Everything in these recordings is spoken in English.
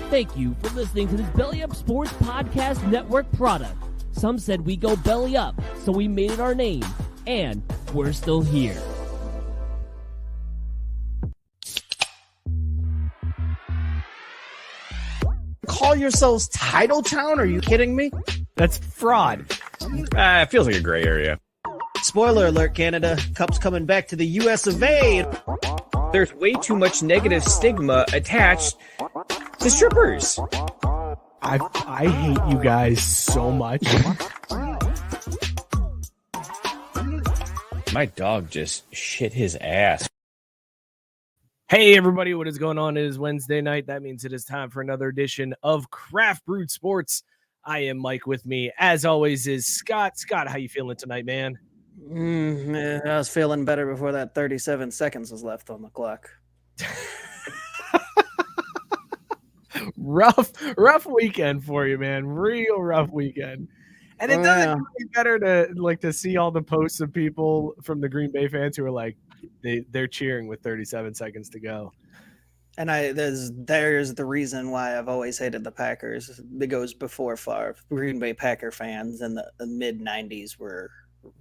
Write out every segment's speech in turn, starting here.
Thank you for listening to this Belly Up Sports Podcast Network product. Some said we go belly up, so we made it our name, and we're still here. Call yourselves Title Town? Are you kidding me? That's fraud. It feels like a gray area. Spoiler alert, Canada. Cup's coming back to the US of A. There's way too much negative stigma attached to strippers. I hate you guys so much. My dog just shit his ass. Hey, everybody, what is going on? It is Wednesday night. That means it is time for another edition of Craft Brewed Sports. I am Mike. With me, as always, is Scott. Scott, how you feeling tonight, man? I was feeling better before that 37 seconds was left on the clock. rough weekend for you, man. Real rough weekend. And it doesn't get better to see all the posts of people from the Green Bay fans who are like, they're cheering with 37 seconds to go. And there's the reason why I've always hated the Packers. It goes before Favre. Green Bay Packer fans in the mid 90s were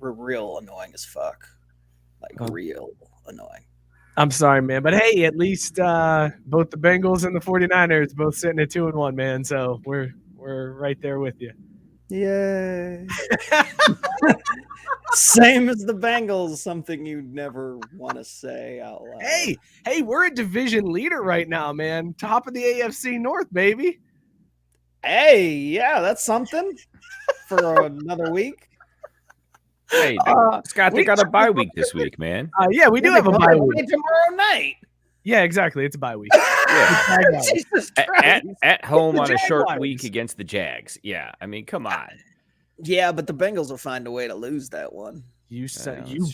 real annoying as fuck. Real annoying. I'm sorry, man. But hey, at least both the Bengals and the 49ers both sitting at 2-1, man. So we're right there with you. Yay. Same as the Bengals, something you never want to say out loud. Hey, we're a division leader right now, man. Top of the AFC North, baby. Hey, yeah, that's something for another week. Hey, Scott, they got a bye week this week, man. Yeah, we do have a bye week. Tomorrow night. Yeah, exactly. It's a bye week. Yeah. At home on a short week against the Jags. Yeah, I mean, come on. Yeah, but the Bengals will find a way to lose that one. You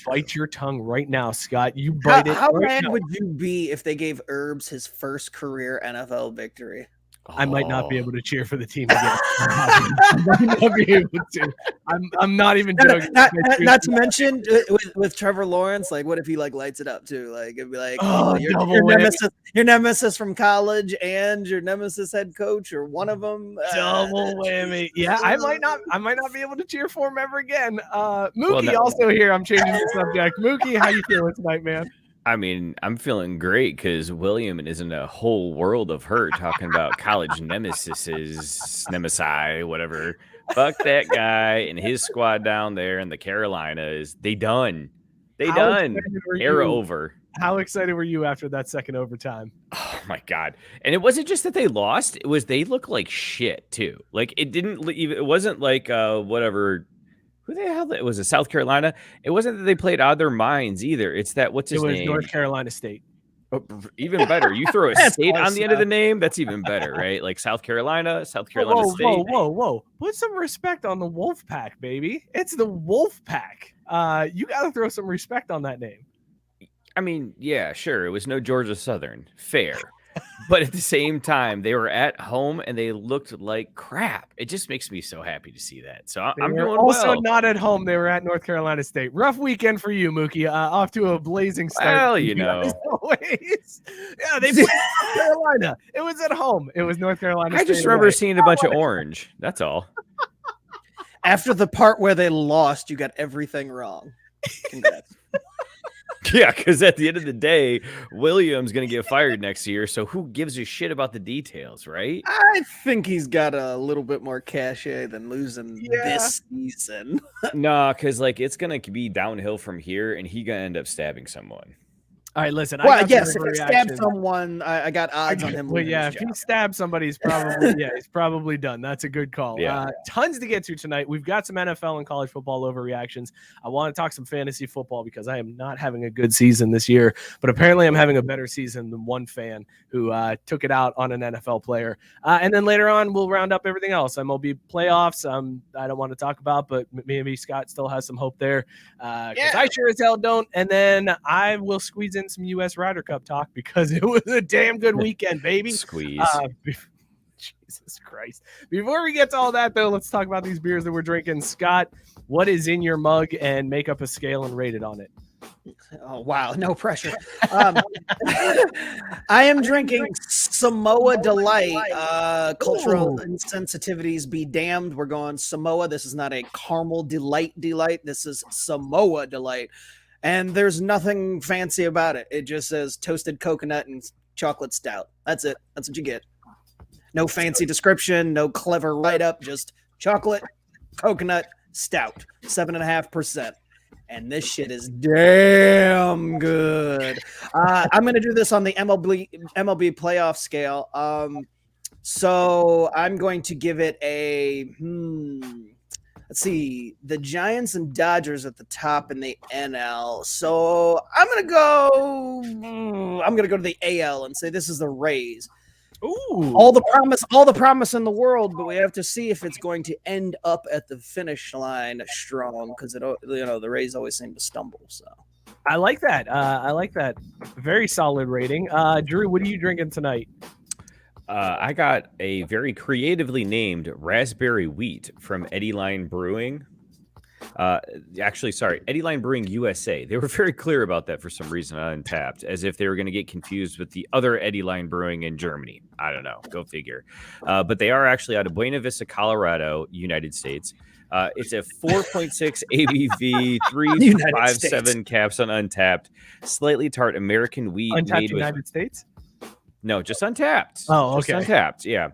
bite your tongue right now, Scott. You bite it. How mad would you be if they gave Herbs his first career NFL victory? I might not be able to cheer for the team again. I might not be able to. I'm not even joking. Not to mention with Trevor Lawrence, what if he lights it up too? It'd be like, your nemesis from college and your nemesis head coach, or one of them. Double whammy. Yeah, I might not be able to cheer for him ever again. Mookie also here. I'm changing the subject. Mookie, how you feeling tonight, man? I mean, I'm feeling great because William is in a whole world of hurt talking about college nemesi, whatever. Fuck that guy and his squad down there in the Carolinas. They done. Era over. How excited were you after that second overtime? Oh my God. And it wasn't just that they lost. It was they looked like shit too. It wasn't like whatever. Who the hell? It was South Carolina. It wasn't that they played out of their minds either. It's that what's his name? It was North Carolina State. Oh, even better. You throw a state on the end of the name. That's even better, right? Like South Carolina State. Whoa! Put some respect on the Wolf Pack, baby. It's the Wolf Pack. You got to throw some respect on that name. I mean, yeah, sure. It was no Georgia Southern. Fair. But at the same time, they were at home and they looked like crap. It just makes me so happy to see that. So I'm doing also well. Not at home. They were at North Carolina State. Rough weekend for you, Mookie. Off to a blazing start. Well, you know. As always. Yeah, they played North Carolina. It was at home. It was North Carolina State. I just remember seeing a bunch of orange. That's all. After the part where they lost, you got everything wrong. Congrats. Yeah, because at the end of the day, William's going to get fired next year. So who gives a shit about the details, right? I think he's got a little bit more cachet than losing this season. No, because it's going to be downhill from here, and he's going to end up stabbing someone. All right, listen. Well, yes, if he stabs someone, I got odds on him. Well, yeah, if he stabs somebody, he's probably done. That's a good call. Yeah. Tons to get to tonight. We've got some NFL and college football overreactions. I want to talk some fantasy football because I am not having a good season this year, but apparently I'm having a better season than one fan who took it out on an NFL player. And then later on, we'll round up everything else. MLB playoffs. I don't want to talk about, but maybe Scott still has some hope there. Because I sure as hell don't. And then I will squeeze in some U.S. Ryder Cup talk because it was a damn good weekend, baby. Squeeze. Jesus Christ. Before we get to all that, though, let's talk about these beers that we're drinking. Scott, what is in your mug, and make up a scale and rate it on it? Oh, wow. No pressure. I am drinking Samoa DeLite. Cultural insensitivities be damned. We're going Samoa. This is not a caramel DeLite. This is Samoa DeLite. And there's nothing fancy about it. It just says toasted coconut and chocolate stout. That's it. That's what you get. No fancy description, no clever write-up, just chocolate, coconut, stout, 7.5%. And this shit is damn good. I'm going to do this on the MLB playoff scale. So I'm going to give it a, let's see, the Giants and Dodgers at the top in the NL. So I'm going to go to the AL and say this is the Rays. Ooh. All the promise in the world, but we have to see if it's going to end up at the finish line strong, because the Rays always seem to stumble. So I like that. Very solid rating. Drew, what are you drinking tonight? I got a very creatively named raspberry wheat from Eddyline Brewing. Eddyline Brewing USA. They were very clear about that for some reason on Untapped, as if they were going to get confused with the other Eddyline Brewing in Germany. I don't know. Go figure. But they are actually out of Buena Vista, Colorado, United States. It's a 4.6 ABV, 357 caps on Untapped, slightly tart American wheat. Untapped United States? No, just Untapped. Oh, okay. Just Untapped, yeah.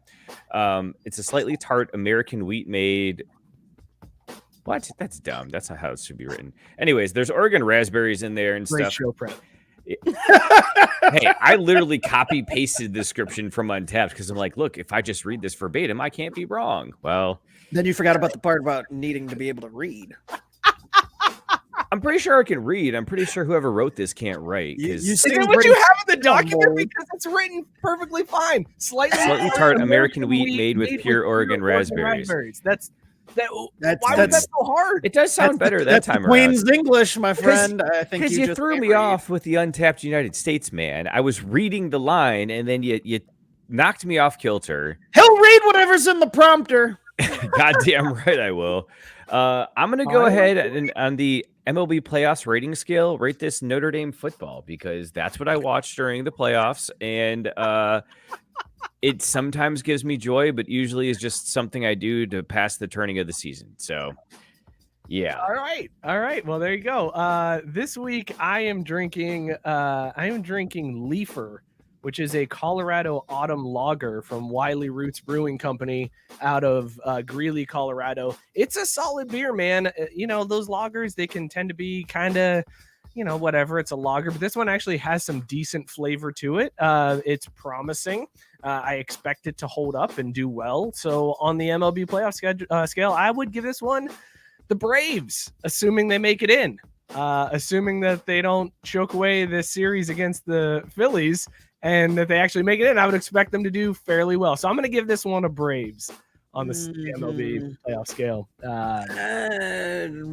It's a slightly tart American wheat made. What? That's dumb. That's not how it should be written. Anyways, there's Oregon raspberries in there and stuff. Show prep. Hey, I literally copy pasted the description from Untapped because I'm like, look, if I just read this verbatim, I can't be wrong. Well, then you forgot about the part about needing to be able to read. I'm pretty sure I can read. I'm pretty sure whoever wrote this can't write. Is that what you have in the document? Because it's written perfectly fine. Slightly tart American wheat made with pure Oregon raspberries. Why was that so hard? It does sound better that time around. Queen's English, my friend. I think because you threw me off with the Untapped United States, man. I was reading the line, and then you knocked me off kilter. He'll read whatever's in the prompter. Goddamn right I will. I'm going to go ahead and on the MLB playoffs rating scale, rate this Notre Dame football, because that's what I watched during the playoffs, and it sometimes gives me joy, but usually is just something I do to pass the turning of the season. So, yeah. All right. Well, there you go. This week I am drinking Leafer, which is a Colorado autumn lager from Wiley Roots Brewing Company out of Greeley, Colorado. It's a solid beer, man. Those lagers, they can tend to be kind of, whatever. It's a lager, but this one actually has some decent flavor to it. It's promising. I expect it to hold up and do well. So on the MLB playoff scale, I would give this one the Braves, assuming they make it in, assuming that they don't choke away this series against the Phillies and that they actually make it in. I would expect them to do fairly well. So I'm going to give this one a Braves on the MLB playoff scale.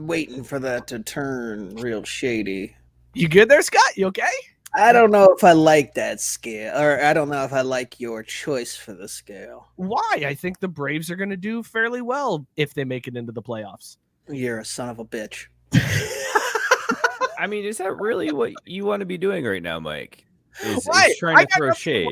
Waiting for that to turn real shady. You good there, Scott? You okay? I don't know if I like that scale, or I don't know if I like your choice for the scale. Why? I think the Braves are going to do fairly well if they make it into the playoffs. You're a son of a bitch. I mean, is that really what you want to be doing right now, Mike? Is trying to throw shade.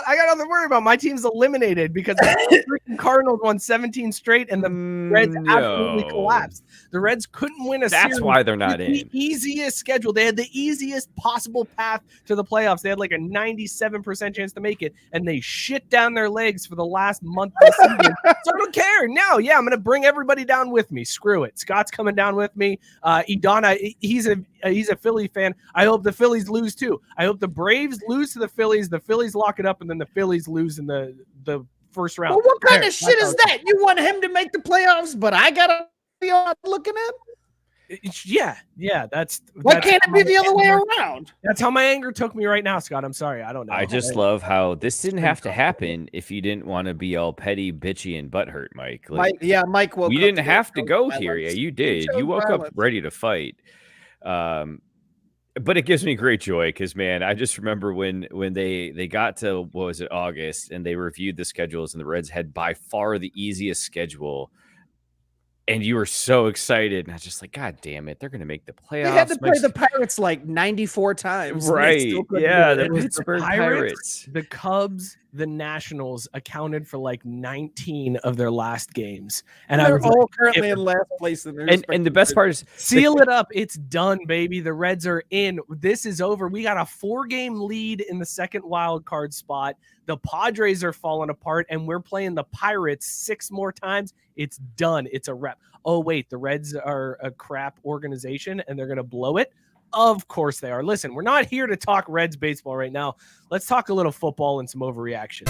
I got nothing to worry about. My team's eliminated because the freaking Cardinals won 17 straight and the Reds absolutely collapsed. The Reds couldn't win a series. That's why they're not in. The easiest schedule. They had the easiest possible path to the playoffs. They had like a 97% chance to make it, and they shit down their legs for the last month of the season. So I don't care. No, I'm going to bring everybody down with me. Screw it. Scott's coming down with me. Idana, he's a Philly fan. I hope the Phillies lose too. I hope the Braves lose to the Phillies lock it up, and then the Phillies lose in the first round. Well, what kind of shit is that? You want him to make the playoffs, but I gotta be on looking at him? Yeah. Why can't it be the other way around? That's how my anger took me right now, Scott. I'm sorry. I don't know. I just love how this didn't have to happen if you didn't want to be all petty, bitchy, and butthurt, Mike. Mike woke up. You didn't have to go here. Yeah, you did. You woke up ready to fight. But it gives me great joy because, man, I just remember when they got to, what was it, August, and they reviewed the schedules, and the Reds had by far the easiest schedule and you were so excited. And I was just like, God damn it, they're going to make the playoffs. They had to play the Pirates like 94 times. Right. Yeah, the It was Pittsburgh the Pirates. The Cubs, the Nationals accounted for like 19 of their last games. And they're I was all like, currently in last place in their And the best part is seal it up. It's done, baby. The Reds are in. This is over. We got a 4-game lead in the second wild card spot. The Padres are falling apart, and we're playing the Pirates 6 more times. It's done. It's a wrap. Oh, wait, the Reds are a crap organization, and they're going to blow it? Of course they are. Listen, we're not here to talk Reds baseball right now. Let's talk a little football and some overreactions.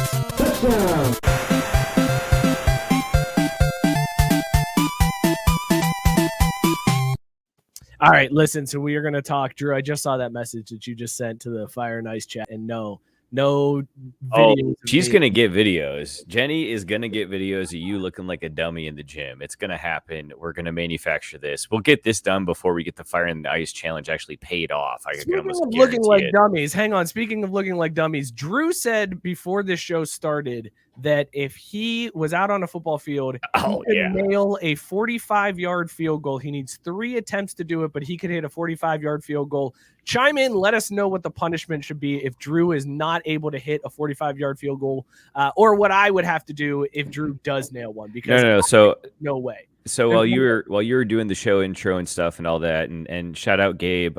All right, listen, so we are going to talk. Drew, I just saw that message that you just sent to the Fire and Ice chat, and no videos. She's going to get videos. Jenny is going to get videos of you looking like a dummy in the gym. It's going to happen. We're going to manufacture this. We'll get this done before we get the Fire and Ice challenge actually paid off. Speaking of looking like dummies, hang on. Speaking of looking like dummies, Drew said before this show started that if he was out on a football field, he could nail a 45-yard field goal. He needs 3 attempts to do it, but he could hit a 45-yard field goal. Chime in. Let us know what the punishment should be if Drew is not able to hit a 45-yard field goal, or what I would have to do if Drew does nail one. Because no way. So while you were doing the show intro and stuff and all that, and shout out Gabe.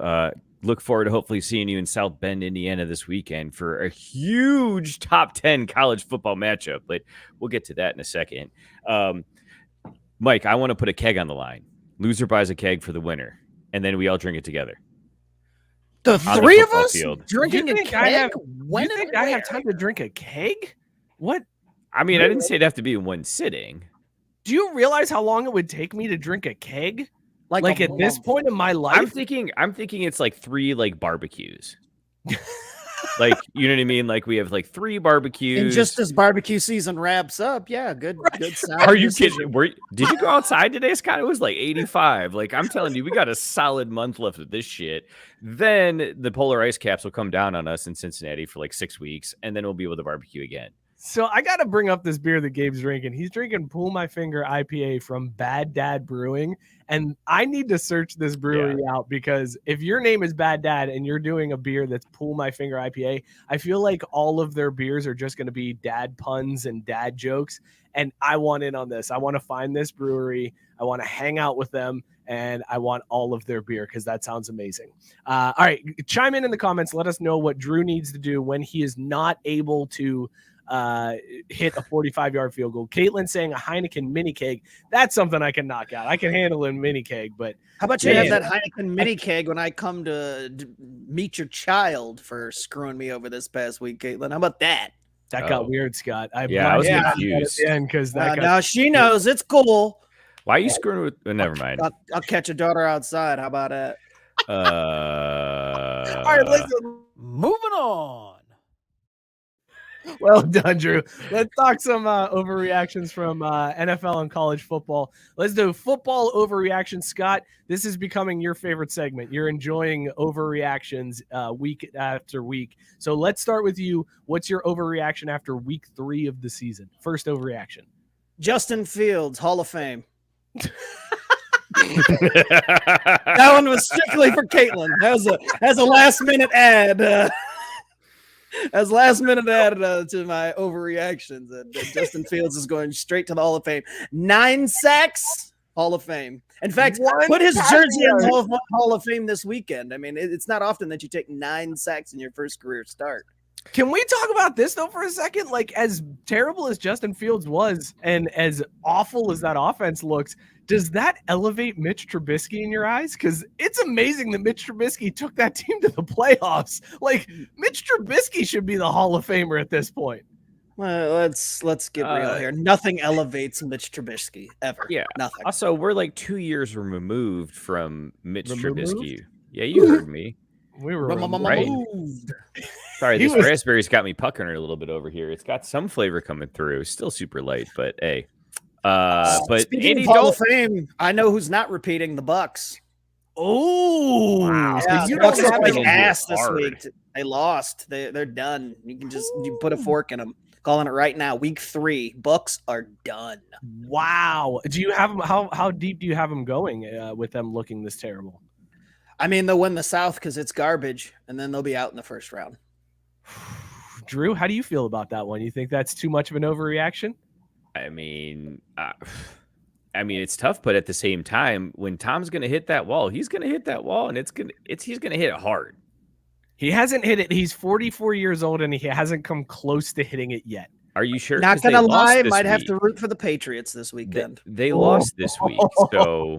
Look forward to hopefully seeing you in South Bend, Indiana this weekend for a huge top 10 college football matchup. But we'll get to that in a second. Mike, I want to put a keg on the line. Loser buys a keg for the winner, and then we all drink it together. The 3 of us field. drinking a keg? You think I have time to drink a keg? What? I mean, I didn't say it'd have to be in one sitting. Do you realize how long it would take me to drink a keg? Like at this point in my life? I'm thinking it's like 3 like barbecues. Like, you know what I mean? Like we have like 3 barbecues. And just as barbecue season wraps up, yeah, good sound. Are you kidding? Did you go outside today, Scott? It was like 85. Like, I'm telling you, we got a solid month left of this shit. Then the polar ice caps will come down on us in Cincinnati for like 6 weeks, and then we'll be able to barbecue again. So I got to bring up this beer that Gabe's drinking. He's drinking Pull My Finger IPA from Bad Dad Brewing. And I need to search this brewery out, because if your name is Bad Dad and you're doing a beer that's Pull My Finger IPA, I feel like all of their beers are just going to be dad puns and dad jokes. And I want in on this. I want to find this brewery. I want to hang out with them. And I want all of their beer, because that sounds amazing. All right. Chime in the comments. Let us know what Drew needs to do when he is not able to hit a 45-yard field goal. Caitlin saying a Heineken mini keg. That's something I can knock out. I can handle a mini keg, but how about you have that Heineken mini keg when I come to meet your child for screwing me over this past week, Caitlin? How about that? That got weird, Scott. I was confused. Because now she knows it's cool. Why are you screwing with? Never mind. I'll catch your daughter outside. How about that? All right, listen. Moving on. Well done, Drew. Let's talk some overreactions from NFL and college football. Let's do football overreactions. Scott, this is becoming your favorite segment. You're enjoying overreactions week after week. So let's start with you. What's your overreaction after week 3 of the season? First overreaction. Justin Fields, Hall of Fame. That one was strictly for Caitlin. That was a last minute ad. As last minute added to my overreactions, that Justin Fields is going straight to the Hall of Fame. 9 sacks, Hall of Fame. In fact, put his jersey in the Hall of Fame this weekend. I mean, it's not often that you take 9 sacks in your first career start. Can we talk about this, though, for a second? Like, as terrible as Justin Fields was and as awful as that offense looks, does that elevate Mitch Trubisky in your eyes? Because it's amazing that Mitch Trubisky took that team to the playoffs. Like, Mitch Trubisky should be the Hall of Famer at this point. Well, let's get real here. Nothing elevates Mitch Trubisky ever. Yeah, nothing. Also, we're like 2 years removed from Mitch Trubisky. Yeah, you heard me. We were removed. Sorry, this raspberry's got me puckering a little bit over here. It's got some flavor coming through. Still super light, but hey. But speaking of Hall of Fame, I know who's not repeating, the Bucs. Oh, wow! Yeah, the Bucs look like ass this week. They lost. They're done. You put a fork in them. Calling it right now. Week 3, Bucs are done. Wow. Do you have them? How deep do you have them going with them looking this terrible? I mean, they'll win the South because it's garbage, and then they'll be out in the first round. Drew, how do you feel about that one? You think that's too much of an overreaction? I mean, it's tough, but at the same time, when Tom's going to hit that wall, he's going to hit that wall, and he's going to hit it hard. He hasn't hit it. He's 44 years old, and he hasn't come close to hitting it yet. Are you sure? Not gonna lie, might have to root for the Patriots this weekend. They lost this week, so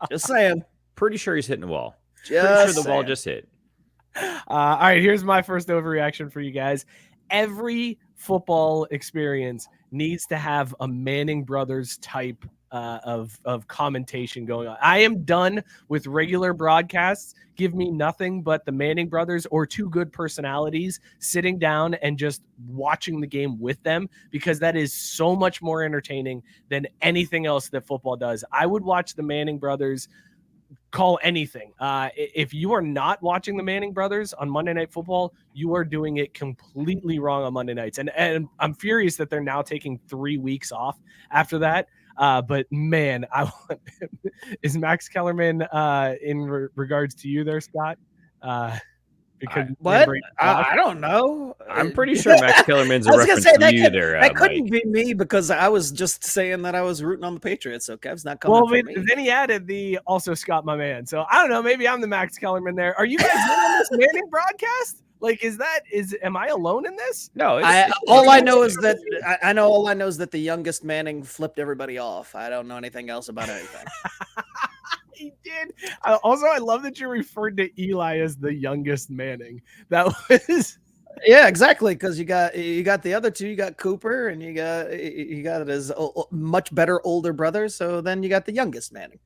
just saying. Pretty sure he's hitting the wall. Just pretty sure the wall just hit. All right, here's my first overreaction for you guys. Every football experience needs to have a Manning brothers type of commentation going on. I am done with regular broadcasts. Give me nothing but the Manning brothers or two good personalities sitting down and just watching the game with them, because that is so much more entertaining than anything else that football does. I would watch the Manning brothers call anything. If you are not watching the Manning brothers on Monday Night Football, you are doing it completely wrong on Monday nights. And I'm furious that they're now taking 3 weeks off after that. But man, is Max Kellerman in regards to you there, Scott? Because what? I don't know. I'm pretty sure Max Kellerman's a reference to you there. That couldn't be me, because I was just saying that I was rooting on the Patriots. So Kev's not coming. Well, then he added the also Scott, my man. So I don't know. Maybe I'm the Max Kellerman there. Are you guys on this Manning broadcast? Like, am I alone in this? No. All I know is that the youngest Manning flipped everybody off. I don't know anything else about anything. He did. Also, I love that you referred to Eli as the youngest Manning. That was yeah, exactly. Because you got the other two. You got Cooper, and you got his much better older brother. So then you got the youngest Manning.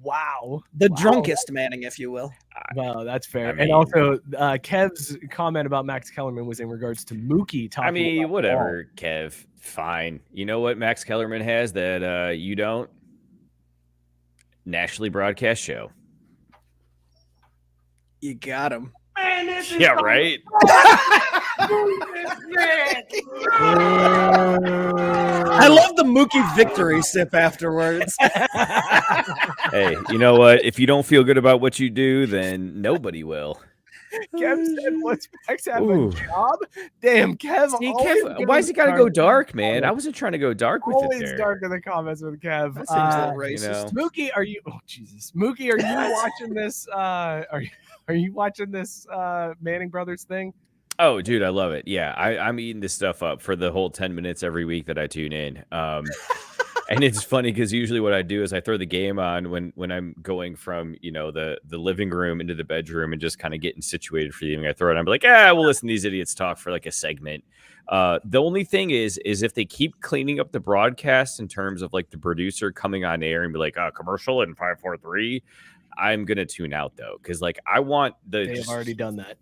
Wow. The drunkest Manning, if you will. Well, that's fair. And also, Kev's comment about Max Kellerman was in regards to Mookie talking about whatever, ball. Kev. Fine. You know what Max Kellerman has that you don't? Nationally broadcast show. You got him. Man, yeah, right? I love the Mookie victory sip afterwards. Hey, you know what? If you don't feel good about what you do, then nobody will. Kev said, "What's Max have a job?" Damn, Kev. See, Kev, why is he got to go dark, man? I wasn't trying to go dark with always it there. Dark in the comments with Kev. That seems a little racist. Mookie, are you? Oh Jesus, Mookie, are you watching this? Are you watching this Manning Brothers thing? Oh, dude, I love it. Yeah, I'm eating this stuff up for the whole 10 minutes every week that I tune in. And it's funny because usually what I do is I throw the game on when I'm going from, the living room into the bedroom and just kind of getting situated for the evening. I throw it on. I'm like, we'll listen to these idiots talk for like a segment. The only thing is if they keep cleaning up the broadcast in terms of like the producer coming on air and be like, commercial in 5, 4, 3, I'm going to tune out though. Cause like I want they've already done that.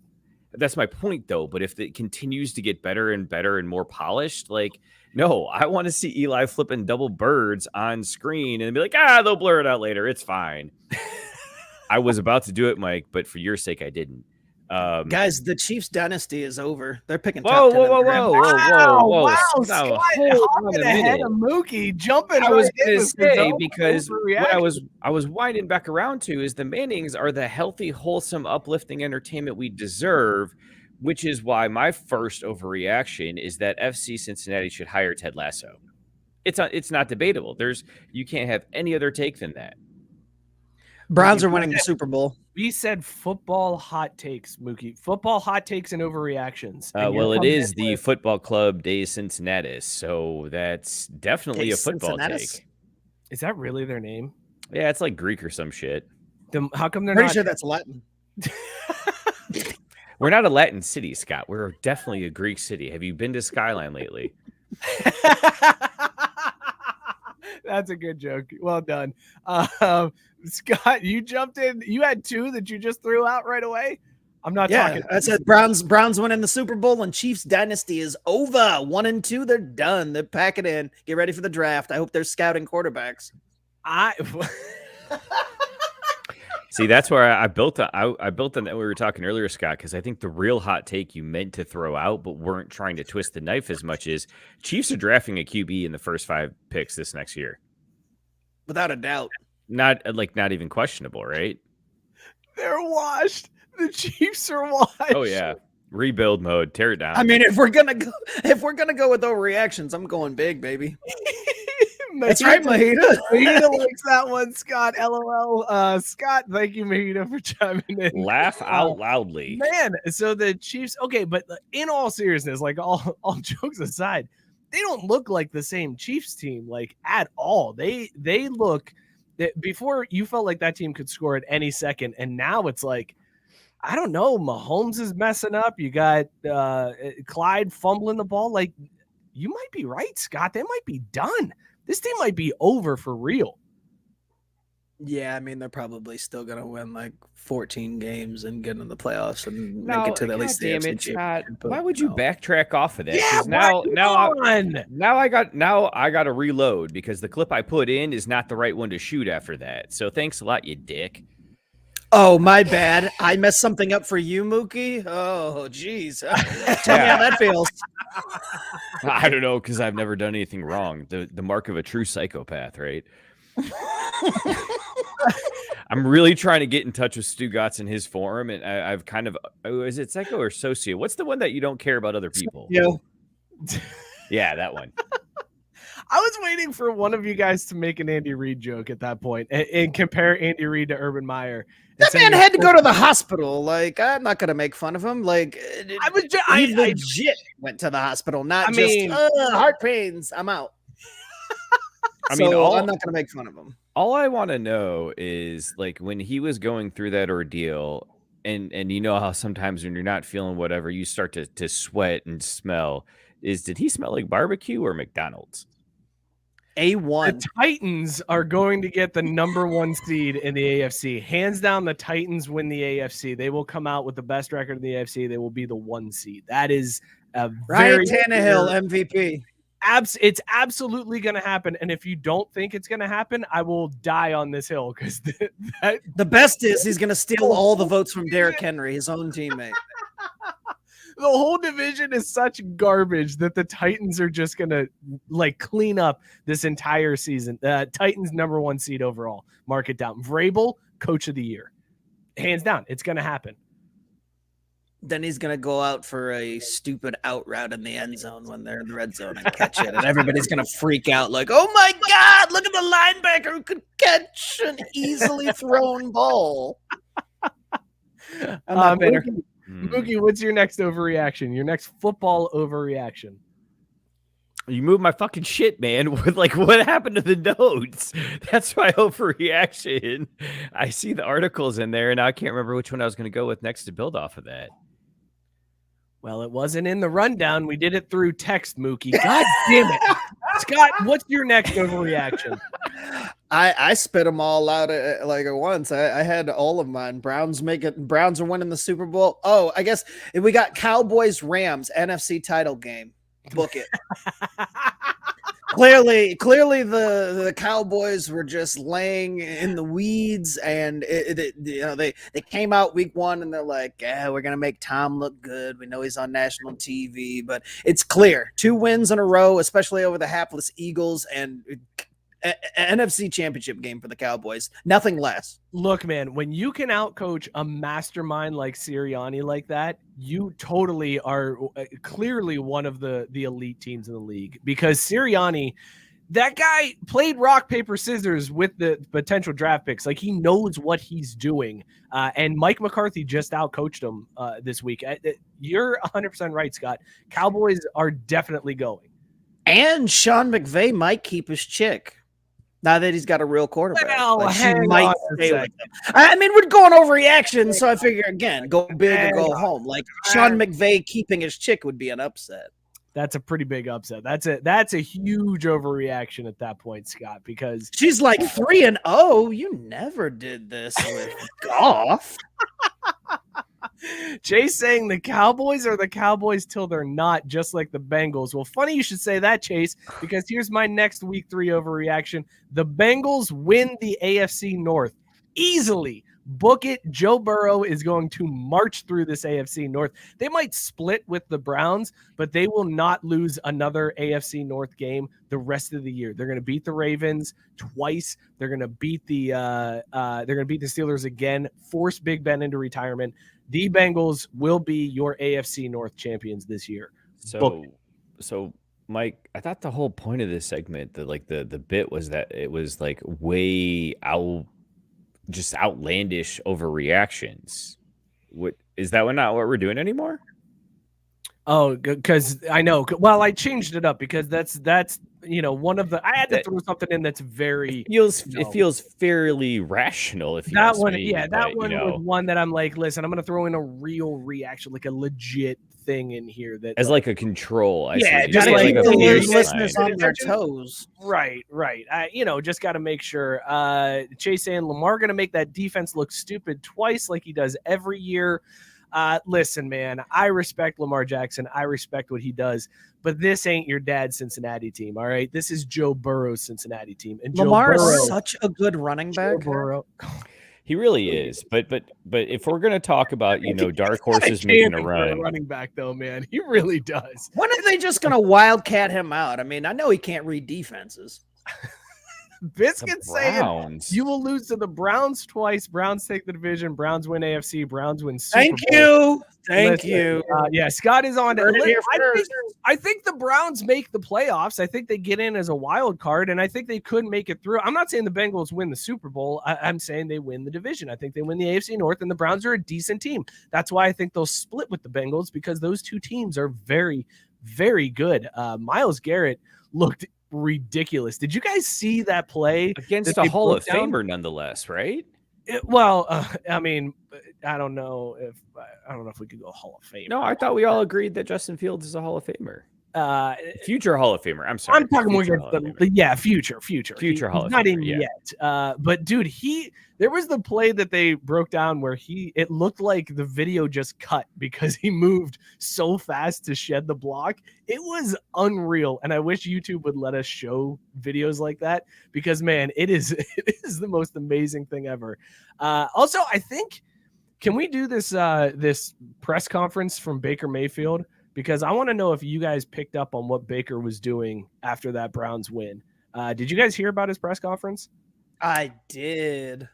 That's my point though. But if it continues to get better and better and more polished, like, no, I want to see Eli flipping double birds on screen and be like, they'll blur it out later. It's fine. I was about to do it, Mike, but for your sake, I didn't. Guys, the Chiefs dynasty is over. They're picking whoa, top 10. Wow, Scott, hopping ahead of Mookie, jumping. I was going to say, because what I was winding back around to is the Mannings are the healthy, wholesome, uplifting entertainment we deserve, which is why my first overreaction is that FC Cincinnati should hire Ted Lasso. It's not debatable. You can't have any other take than that. Browns are winning the Super Bowl. We said football hot takes, Mookie. Football hot takes and overreactions. Well, it is the Football Club de Cincinnatus, so that's definitely a football take. Is that really their name? Yeah, it's like Greek or some shit. How come they're pretty not? sure that's Latin. We're not a Latin city, Scott. We're definitely a Greek city. Have you been to Skyline lately? That's a good joke. Well done. Scott, you jumped in. You had two that you just threw out right away. I'm not talking. I said Browns winning the Super Bowl and Chiefs dynasty is over. 1 and 2, they're done. They're packing in. Get ready for the draft. I hope they're scouting quarterbacks. See, that's where I built I built on that we were talking earlier, Scott, because I think the real hot take you meant to throw out, but weren't trying to twist the knife as much is Chiefs are drafting a QB in the first 5 picks this next year. Without a doubt. Not even questionable, right? They're washed. The Chiefs are washed. Oh yeah. Rebuild mode, tear it down. I mean, if we're gonna go with overreactions, I'm going big, baby. That's right, Mahita. Mahita likes that one, Scott. LOL. Scott, thank you, Mahita, for chiming in. Laugh out loudly. Man, so the Chiefs, okay, but in all seriousness, like all jokes aside, they don't look like the same Chiefs team, like at all. They look, before you felt like that team could score at any second, and now it's like, I don't know, Mahomes is messing up. You got Clyde fumbling the ball. Like, you might be right, Scott. They might be done. This team might be over for real. Yeah, I mean, they're probably still going to win like 14 games and get in the playoffs and make it to at least the AFC Championship. Why would you backtrack off of that? Yeah, now I got to reload because the clip I put in is not the right one to shoot after that. So thanks a lot, you dick. Oh, my bad. I messed something up for you, Mookie. Oh, geez. Tell me how that feels. I don't know, because I've never done anything wrong. The mark of a true psychopath, right? I'm really trying to get in touch with Stu Gotts in his forum, and I've kind of is it Psycho or Socio? What's the one that you don't care about other people? Yeah, that one. I was waiting for one of you guys to make an Andy Reid joke at that point and compare Andy Reid to Urban Meyer. That man had to go to the hospital. Like, I'm not going to make fun of him. Like, he legit went to the hospital, not heart pains. I'm out. I'm not going to make fun of him. All I want to know is, like, when he was going through that ordeal, and you know how sometimes when you're not feeling whatever, you start to sweat and smell. Did he smell like barbecue or McDonald's? A1. The Titans are going to get the number 1 seed in the AFC. Hands down, the Titans win the AFC. They will come out with the best record in the AFC. They will be the 1 seed. That is a very Tannehill MVP. It's absolutely going to happen. And if you don't think it's going to happen, I will die on this hill because the best is he's going to steal all the votes from Derrick Henry, his own teammate. The whole division is such garbage that the Titans are just going to like clean up this entire season. Titans number 1 seed overall. Mark it down. Vrabel, coach of the year. Hands down. It's going to happen. Then he's going to go out for a stupid out route in the end zone when they're in the red zone and catch it. And everybody's going to freak out like, oh my God, look at the linebacker who could catch an easily thrown ball. I'm not bitter. Mookie, what's your next overreaction? Your next football overreaction? You moved my fucking shit, man. Like, what happened to the notes? That's my overreaction. I see the articles in there, and I can't remember which one I was going to go with next to build off of that. Well, it wasn't in the rundown. We did it through text, Mookie. God damn it. Scott, what's your next overreaction? I spit them all out at once. I had all of mine. Browns are winning the Super Bowl. Oh, I guess we got Cowboys Rams NFC title game. Book it. Clearly, the Cowboys were just laying in the weeds, and they came out week 1 and they're like, yeah, we're gonna make Tom look good. We know he's on national TV, but it's clear 2 wins in a row, especially over the hapless Eagles, and NFC championship game for the Cowboys. Nothing less. Look, man, when you can outcoach a mastermind like Sirianni like that, you totally are clearly one of the elite teams in the league, because Sirianni, that guy played rock, paper, scissors with the potential draft picks. Like, he knows what he's doing. And Mike McCarthy just outcoached him this week. You're 100% right, Scott. Cowboys are definitely going. And Sean McVay might keep his chick. Now that he's got a real quarterback. Well, she might stay with him. I mean, we're going overreaction, so I figure, again, go big or go home. Like, Sean McVay keeping his chick would be an upset. That's a pretty big upset. That's a huge overreaction at that point, Scott, because she's like 3-0. You never did this with golf. Chase saying the Cowboys are the Cowboys till they're not, just like the Bengals. Well, funny you should say that, Chase, because here's my next week 3 overreaction. The Bengals win the AFC North easily Book it. Joe Burrow is going to march through this AFC North. They might split with the Browns, but they will not lose another AFC North game the rest of the year. They're going to beat the Ravens twice. They're going to beat the Steelers again, force Big Ben into retirement. The Bengals will be your AFC North champions this year. So Mike, I thought the whole point of this segment, the bit was that it was like way out, just outlandish overreactions. What is that? Not what we're doing anymore? Oh, because I know. Well, I changed it up because that's one of the. I had to throw something in that's very. It feels fairly rational. If you that one, me, that but, one was one that I'm like, listen, I'm gonna throw in a real reaction, like a legit thing in here that as like a control. Just like the listeners on their toes. Right. I just got to make sure. Chase and Lamar gonna make that defense look stupid twice, like he does every year. Listen, man, I respect Lamar Jackson. I respect what he does, but this ain't your dad's Cincinnati team. All right. This is Joe Burrow's Cincinnati team. And Lamar is such a good running back. He really is. But if we're gonna talk about, dark horses making a run. Running back though, man. He really does. When are they just gonna wildcat him out? I mean, I know he can't read defenses. Biscuit saying you will lose to the Browns twice. Browns take the division. Browns win AFC. Browns win Super Bowl. Thank you. Yeah, Scott is on. I think the Browns make the playoffs. I think they get in as a wild card, and I think they could make it through. I'm not saying the Bengals win the Super Bowl. I'm saying they win the division. I think they win the AFC North, and the Browns are a decent team. That's why I think they'll split with the Bengals, because those two teams are very, very good. Myles Garrett looked ridiculous. Did you guys see that play against a Hall of Famer nonetheless, right? I mean, I don't know if we could go Hall of Fame. No, I thought we all agreed that Justin Fields is a Hall of Famer. Future Hall of Famer. I'm sorry. I'm talking more future Hall Hall of Famer. Not in yet. But dude, there was the play that they broke down where it looked like the video just cut because he moved so fast to shed the block. It was unreal, and I wish YouTube would let us show videos like that, because man, it is the most amazing thing ever. Also, I think, can we do this press conference from Baker Mayfield? Because I want to know if you guys picked up on what Baker was doing after that Browns win. Did you guys hear about his press conference? I did.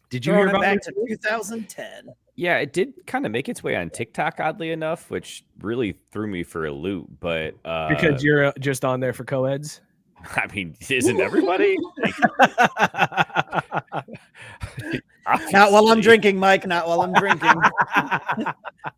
Did you hear about back to 2010? Yeah, it did kind of make its way on TikTok, oddly enough, which really threw me for a loop. But because you're just on there for co-eds? I mean, isn't everybody? Not while I'm drinking, Mike. Not while I'm drinking.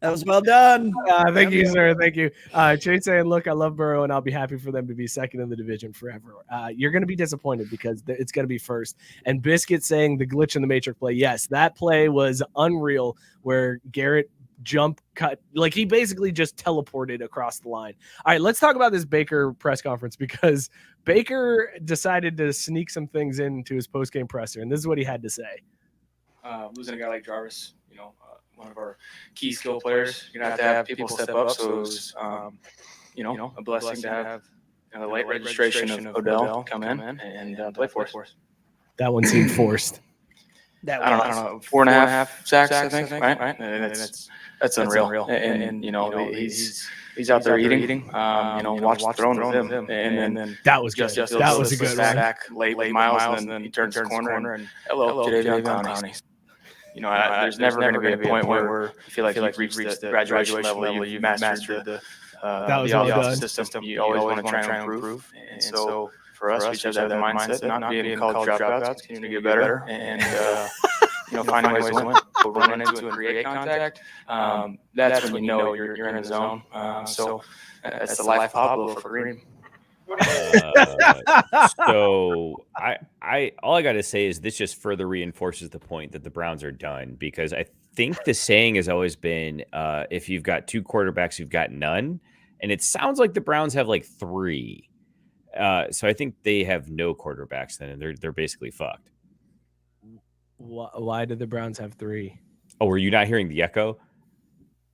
That was well done. Thank you, sir. Thank you. Chase saying, look, I love Burrow, and I'll be happy for them to be second in the division forever. You're going to be disappointed because it's going to be first. And Biscuit saying the glitch in the Matrix play. Yes, that play was unreal where Garrett jump cut, like he basically just teleported across the line. All right, let's talk about this Baker press conference, because Baker decided to sneak some things into his post-game presser, and this is what he had to say. Losing a guy like Jarvis, one of our key skill players, you're gonna have to have people step up. So it was, a blessing to have the late registration of Odell come in and play for us. That one seemed forced. I don't know, 4.5 sacks, I think, right? And that's unreal. And he's out there eating. Watch the throne with him, and then that was good. That was a good sack late with Miles, and then he turns the corner and hello, Jadeveon Clowney. There's never going to be a point where you feel like you've reached the graduation level, you've mastered the system. You always want to try and improve. And so for us, we just have that mindset, not being college dropouts, continue to get better, and finding ways to win. But run into and create contact, that's when you know you're in a zone. So that's the life of Pablo for Green. So I all I got to say is this just further reinforces the point that the Browns are done, because I think the saying has always been, if you've got two quarterbacks, you've got none. And it sounds like the Browns have like three. So I think they have no quarterbacks then, and they're basically fucked. Why did the Browns have three? Oh, were you not hearing the echo?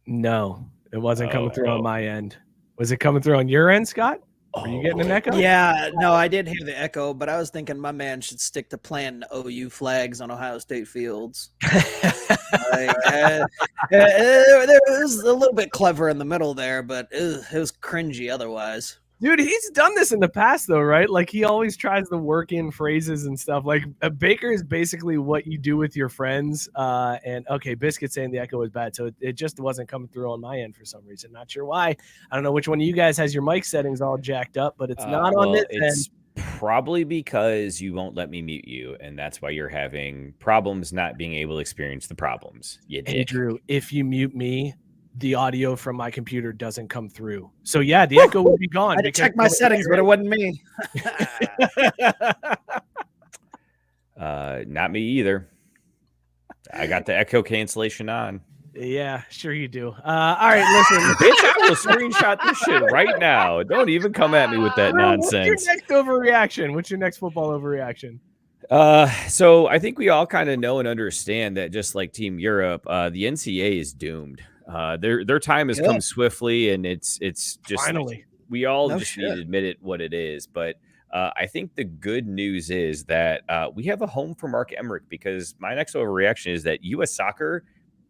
No, it wasn't coming through on my end. Was it coming through on your end, Scott? Are you getting an echo? Yeah, no, I did hear the echo, but I was thinking my man should stick to planting OU flags on Ohio State fields. It was a little bit clever in the middle there, but it was cringy otherwise. Dude, he's done this in the past, though, right? Like, he always tries to work in phrases and stuff. Like, a baker is basically what you do with your friends. And, okay, Biscuit saying the echo was bad, so it just wasn't coming through on my end for some reason. Not sure why. I don't know which one of you guys has your mic settings all jacked up, but it's not on this it's end. Probably because you won't let me mute you, and that's why you're having problems not being able to experience the problems. Hey, Drew, if you mute me, the audio from my computer doesn't come through. So yeah, the echo would be gone. I had to check my settings, but it wasn't me. Not me either. I got the echo cancellation on. Yeah, sure you do. All right, listen. Bitch, I will screenshot this shit right now. Don't even come at me with that nonsense. What's your next overreaction? What's your next football overreaction? So I think we all kind of know and understand that just like Team Europe, the NCAA is doomed. Their time has come swiftly, and it's just finally we all need to admit it what it is. But I think the good news is that we have a home for Mark Emmert, because my next overreaction is that U.S. Soccer,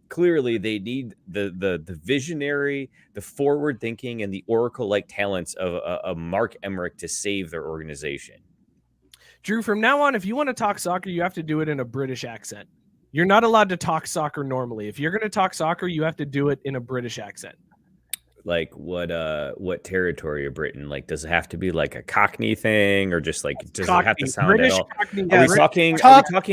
clearly they need the visionary, the forward thinking, and the Oracle-like talents of Mark Emmert to save their organization. Drew, from now on, if you want to talk soccer, you have to do it in a British accent. You're not allowed to talk soccer normally. If you're going to talk soccer, you have to do it in a British accent. Like what territory of Britain? Like, does it have to be like a Cockney thing, or just like does it have to sound British at all? Cockney? Are we talking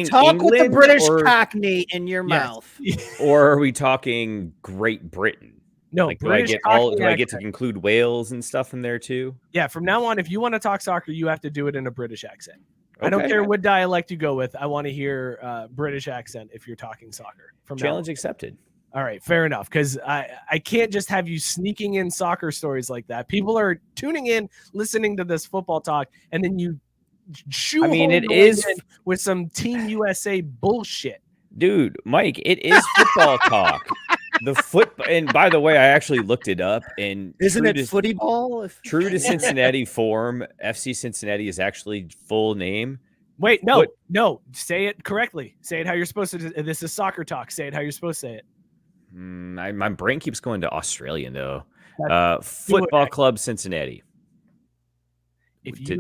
England, with the British or, Cockney in your mouth, or are we talking Great Britain? No, like, British do I get to include Wales and stuff in there too? Yeah, from now on, if you want to talk soccer, you have to do it in a British accent. Okay. I don't care what dialect you go with. I want to hear British accent if you're talking soccer. From Challenge accepted. All right, fair enough, because I can't just have you sneaking in soccer stories like that. People are tuning in, listening to this football talk, and then you it is with some Team USA bullshit. Dude, Mike, it is football talk. And by the way, I actually looked it up, and isn't it footy ball? True to Cincinnati form, FC Cincinnati is actually full name. Wait, no, say it correctly. Say it how you're supposed to. This is soccer talk. Say it how you're supposed to say it. My brain keeps going to Australian though. Football Club Cincinnati. If you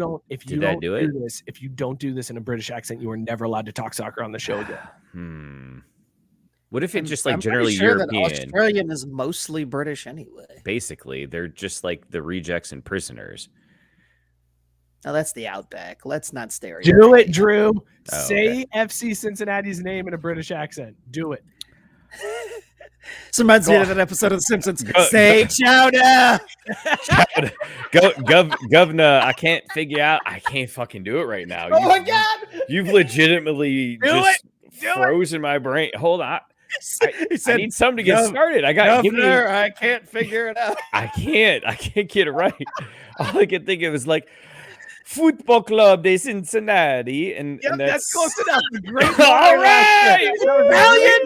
don't do this in a British accent, you are never allowed to talk soccer on the show again. What if it's just like generally European? That Australian is mostly British anyway. Basically, they're just like the rejects and prisoners. Now that's the Outback. Let's not stereotype. Do it, Drew. Say FC Cincinnati's name in a British accent. Do it. So reminds me of that episode of The Simpsons. Say chowder. Governor, I can't fucking do it right now. Oh my God. You've legitimately frozen my brain. Hold on. He said, I need something to get started. Governor, I can't figure it out. I can't get it right. All I can think of is like Football Club de Cincinnati, and that's close enough. Great. All right, Italian.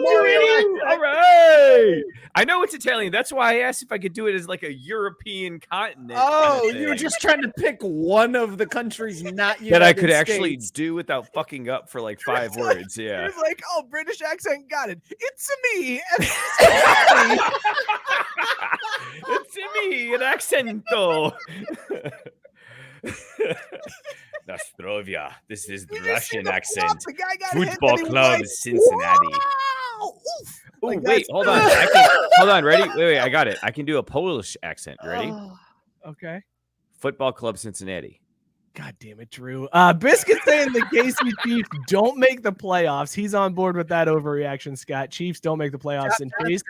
All right. I know it's Italian. That's why I asked if I could do it as like a European continent. Oh, you were just trying to pick one of the countries not United that I could States. Actually do without fucking up for like 5 words. Yeah. It's like, British accent, got it. It's me. It's me, an accento. Nostrovia. This is the Russian accent. Football Club Cincinnati. Wow. Oh, wait, hold on. Hold on, ready? Wait, I got it. I can do a Polish accent. Ready? Okay. Football Club Cincinnati. God damn it, Drew. Biscuit saying the KC Chiefs don't make the playoffs. He's on board with that overreaction, Scott. Chiefs don't make the playoffs. And Chase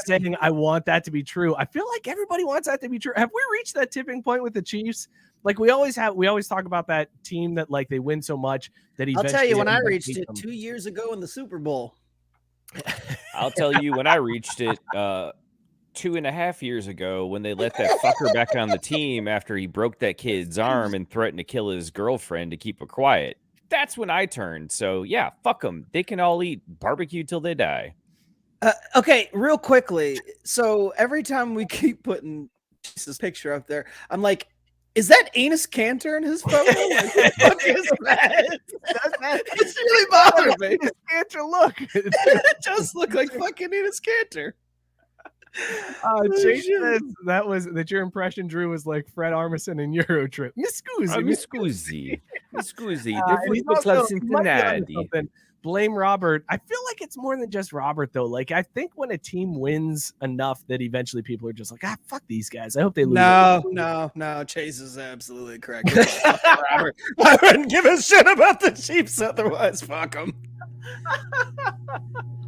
saying, I want that to be true. I feel like everybody wants that to be true. Have we reached that tipping point with the Chiefs? Like we always talk about that team that like they win so much that I'll tell you when I reached it 2 years ago in the Super Bowl. I'll tell you when I reached it 2.5 years ago when they let that fucker back on the team after he broke that kid's arm and threatened to kill his girlfriend to keep her quiet. That's when I turned. So yeah, fuck them. They can all eat barbecue till they die. Okay, real quickly. So every time we keep putting this picture up there, I'm like, Is that Enos Cantor in his photo? Like, what the fuck is that? It's really bothering me. Enos Cantor, look. It just looked like fucking Enos Cantor. Chase says that your impression, Drew, was like Fred Armisen in Eurotrip. Miss Scusi. The Football Club Cincinnati. Blame Robert. I feel like it's more than just Robert, though. Like, I think when a team wins enough that eventually people are just like, fuck these guys. I hope they lose. No. Chase is absolutely correct. Robert, I wouldn't give a shit about the Chiefs otherwise. Fuck them.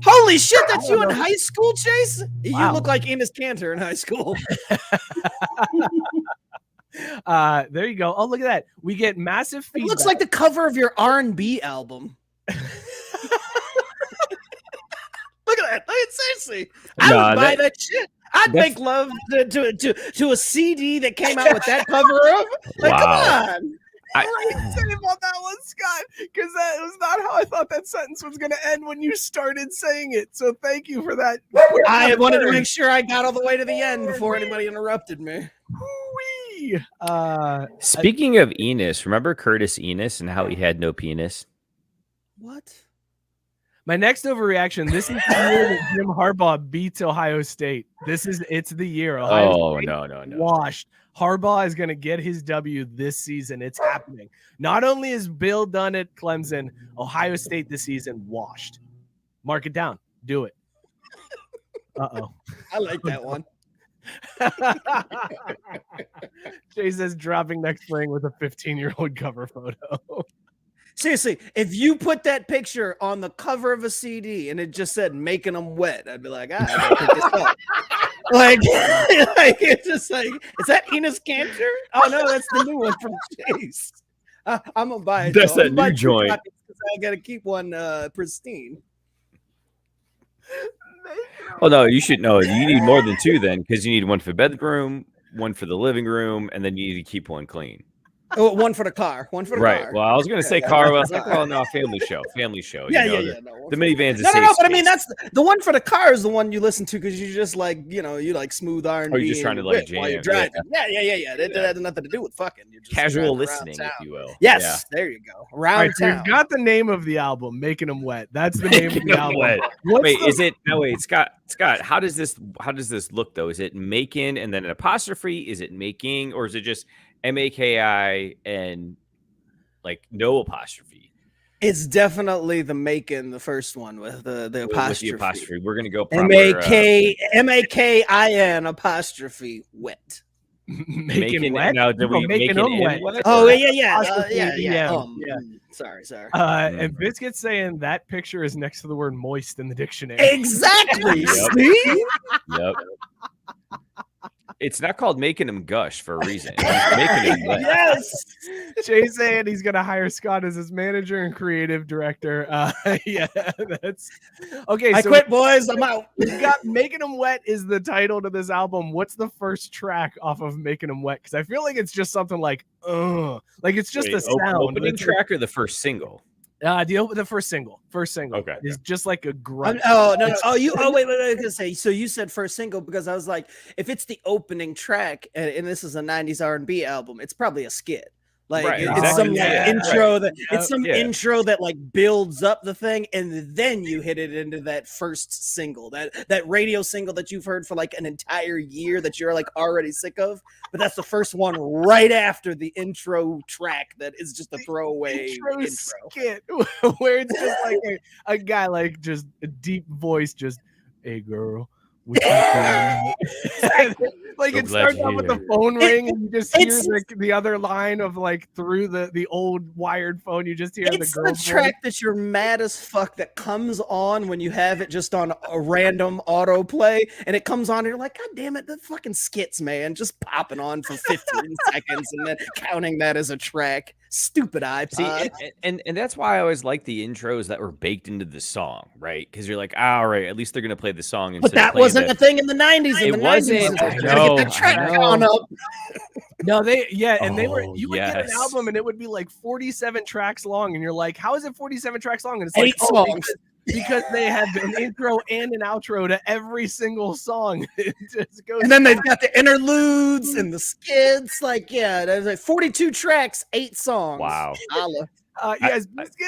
Holy shit, that's you in high school, Chase? Wow. You look like Enos Cantor in high school. There you go. Oh, look at that. We get massive feedback. It looks like the cover of your R&B album. Look at that. Seriously. I would buy that shit. I'd make love to a CD that came out with that cover of. Like, come on. I say about that one, Scott, because that was not how I thought that sentence was going to end when you started saying it. So thank you for that. I wanted to make sure I got all the way to the end before anybody interrupted me. Speaking of Enos, remember Curtis Enos and how he had no penis? What? My next overreaction, this is the year that Jim Harbaugh beats Ohio State. It's the year. Ohio State no. Washed. Harbaugh is going to get his W this season. It's happening. Not only is Bill done at Clemson, Ohio State this season washed. Mark it down. Do it. Uh-oh. I like that one. Jay says dropping next spring with a 15-year-old cover photo. Seriously, if you put that picture on the cover of a CD and it just said "making them wet," I'd be like, I gotta pick this up. like it's just like, is that Enos Cantor? Oh no, that's the new one from Chase. I'm gonna buy it. That's that new joint. I gotta keep one pristine. Oh no, you should know. You need more than two then, because you need one for the bedroom, one for the living room, and then you need to keep one clean. Oh, one for the car. One for the car. Right. Well, I was going to say car. I was like, well, no, family show. Yeah. No, the minivans. No. But I mean, that's the one for the car is the one you listen to because you just like, you like smooth R&B. Oh, you're just trying to like jam. While you're driving. Yeah. That had nothing to do with fucking. You're just casual listening, if you will. Yes. There you go. Around town. We've got the name of the album, "Making Them Wet." That's the name of the album. Wait, Scott, how does this look though? Is it making and then an apostrophe? Is it making, or is it just MAKI and like no apostrophe? It's definitely the making, the first one with the apostrophe. With the apostrophe. We're gonna go proper, MAKIN apostrophe wet. Making wet? Now, did we make them wet? Oh yeah. Sorry. And Biscuit's saying that picture is next to the word moist in the dictionary. Exactly. See? Yep. It's not called making him gush for a reason. It's making him wet. Yes. Jay's saying he's going to hire Scott as his manager and creative director. Yeah, that's okay. I quit, boys. I'm out. We got "Making Them Wet" is the title to this album. What's the first track off of "Making Them Wet"? Because I feel like it's just something like it's just a sound. Opening track or the first single? The first single. Okay. Is just like a grunt. No. Wait. I was gonna say. So you said first single because I was like, if it's the opening track and this is a '90s R&B album, it's probably a skit. Like it's some intro intro that like builds up the thing, and then you hit it into that first single, that radio single that you've heard for like an entire year that you're like already sick of. But that's the first one right after the intro track that is just a throwaway intro skit where it's just like a guy like just a deep voice, just "Hey girl." Like it starts out with the phone ring and you just hear the other line of like through the old wired phone, you just hear the girl. It's the track that you're mad as fuck that comes on when you have it just on a random autoplay, and it comes on and you're like, God damn it, the fucking skits, man, just popping on for 15 seconds and then counting that as a track. Stupid iPod. See, and that's why I always like the intros that were baked into the song, right? Because you're like, all right, at least they're gonna play the song. But that wasn't the thing in the 90s. It wasn't. Get the track count up. No, they were. You would get an album and it would be like 47 tracks long, and you're like, how is it 47 tracks long? And it's like 8 songs. because they have an intro and an outro to every single song. It just goes and then they've got the interludes and the skits. Like, yeah, there's like 42 tracks, 8 songs. Wow. Yes,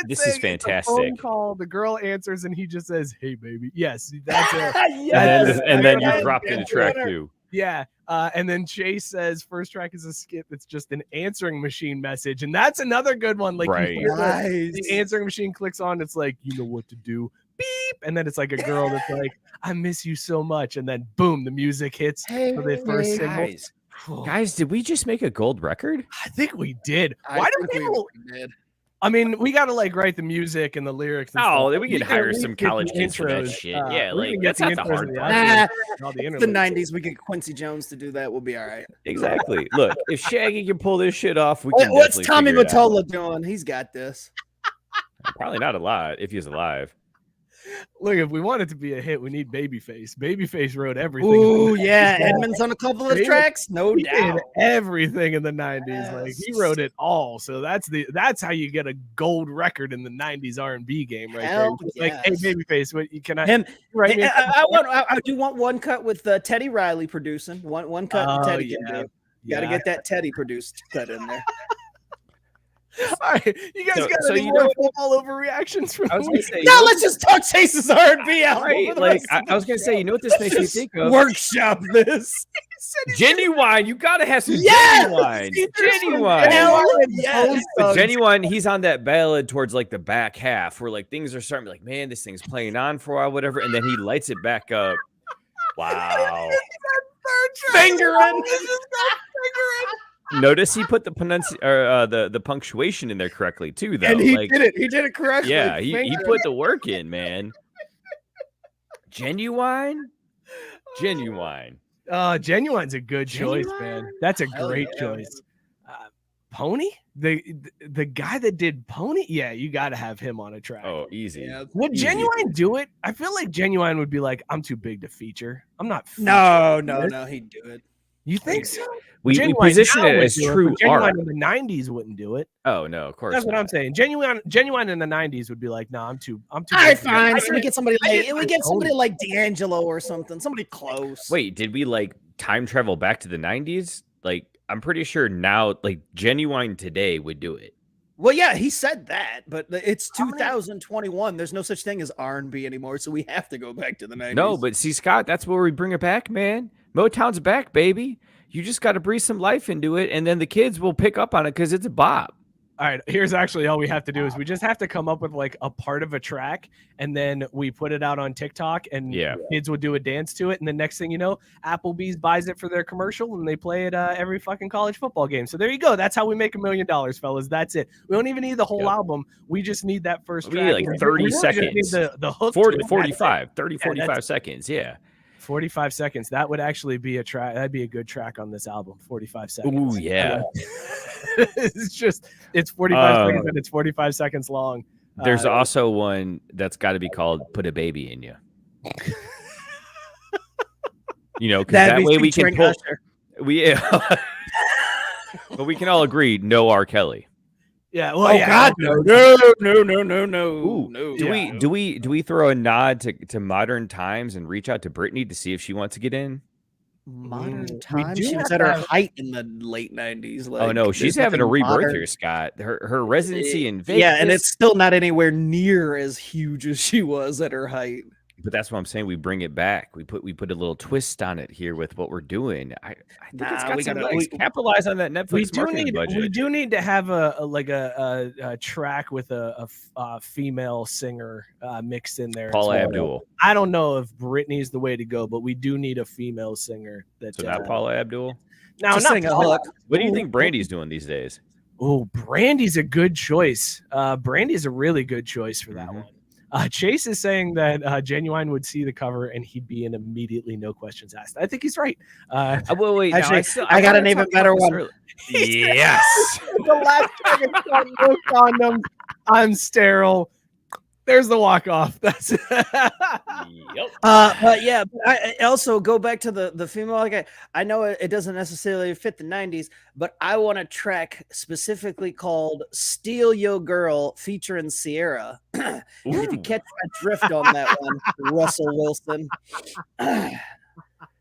this is fantastic. Phone call, the girl answers, and he just says, "Hey, baby." Yes, that's it. Yes. And then you dropped in track 2. Yeah. And then Chase says first track is a skit that's just an answering machine message. And that's another good one. Like, right. The answering machine clicks on. It's like, you know what to do. Beep. And then it's like a girl that's like, I miss you so much. And then boom, the music hits for the first single. Guys, did we just make a gold record? I think we did. Why do people? I mean, we got to like write the music and the lyrics. And stuff. We could hire some college kids for that shit. Yeah, like that's not the hard part. The 90s, we get Quincy Jones to do that. We'll be all right. Exactly. Look, if Shaggy can pull this shit off, we can. What's Tommy Mottola doing? He's got this. Probably not a lot if he's alive. Look, if we want it to be a hit, we need Babyface. Babyface wrote everything. Ooh, yeah. Edmonds on a couple of tracks, no doubt. Everything in the 90s. Like, he wrote it all. So that's how you get a gold record in the 90s R&B game, right there. Like, hey, Babyface, what can I? Right? I do want one cut with Teddy Riley producing. One cut. Teddy can do. Got to get that Teddy produced cut in there. All right, you guys got any more football overreactions from me? Let's just talk Chase's R&B album. Right, like I was gonna say, you know what this makes me think of? Workshop this. Genuine, you gotta have some Genuine. Yes. But Genuine, he's on that ballad towards like the back half where like things are starting to be like, man, this thing's playing on for a while, whatever, and then he lights it back up. Wow. Fingering. Notice he put the the punctuation in there correctly too, though. And he did it. He did it correctly. Yeah, he put the work in, man. Genuine. Genuine's a good choice, man. That's a great choice. Pony, the guy that did Pony, yeah, you got to have him on a track. Oh, easy. Yeah. Would Genuine do it? I feel like Genuine would be like, I'm too big to feature. I'm not. No, he'd do it. You think so? We position it as true art. Genuine in the 90s wouldn't do it. Oh no, of course. That's what I'm saying. Genuine in the 90s would be like, no, I'm too. All right, fine. So we get somebody like D'Angelo or something. Somebody close. Wait, did we like time travel back to the 90s? Like, I'm pretty sure now, like Genuine today would do it. Well, yeah, he said that, but it's 2021. There's no such thing as R&B anymore, so we have to go back to the 90s. No, but see, Scott, that's where we bring it back, man. Motown's back, baby. You just got to breathe some life into it, and then the kids will pick up on it because it's a bop. All right, here's actually all we have to do is we just have to come up with like a part of a track, and then we put it out on TikTok, and kids would do a dance to it, and the next thing you know, Applebee's buys it for their commercial, and they play it every fucking college football game. So there you go. That's how we make $1 million, fellas. That's it. We don't even need the whole album. We just need that first track. We need like 30 seconds. The hook. 45 seconds. Yeah. 45 seconds. That would actually be a track. That'd be a good track on this album. 45 seconds. Ooh, yeah. It's 45 seconds and it's 45 seconds long. There's also one that's got to be called "Put a Baby in You." You know, because that way we can pull. But we can all agree, no R. Kelly. Yeah. Well, God, no. Ooh, no. Do we throw a nod to modern times and reach out to Britney to see if she wants to get in? Modern times. She was at her height in the late 90s. Like, oh no, she's having a rebirth here, Scott. Her residency in Vegas. Yeah, and it's still not anywhere near as huge as she was at her height. But that's what I'm saying. We bring it back. We put a little twist on it here with what we're doing. I think it's got some legs. Capitalize on that Netflix marketing budget. We do need to have a track with a female singer mixed in there. Paula Abdul. I don't know if Britney's the way to go, but we do need a female singer. So not Paula Abdul. No, not Paula. What do you think Brandy's doing these days? Oh, Brandy's a good choice. Brandy's a really good choice for that one. Chase is saying that Genuine would see the cover and he'd be in immedially, no questions asked. I think he's right. Wait, actually, I got an even better one. Yes. The last track is called No Condoms. I'm sterile. There's the walk off. That's Yep. But yeah, but I also go back to the female. Like I know it doesn't necessarily fit the 90s, but I want a track specifically called "Steal Your Girl" featuring Sierra. If you catch my drift on that one, Russell Wilson.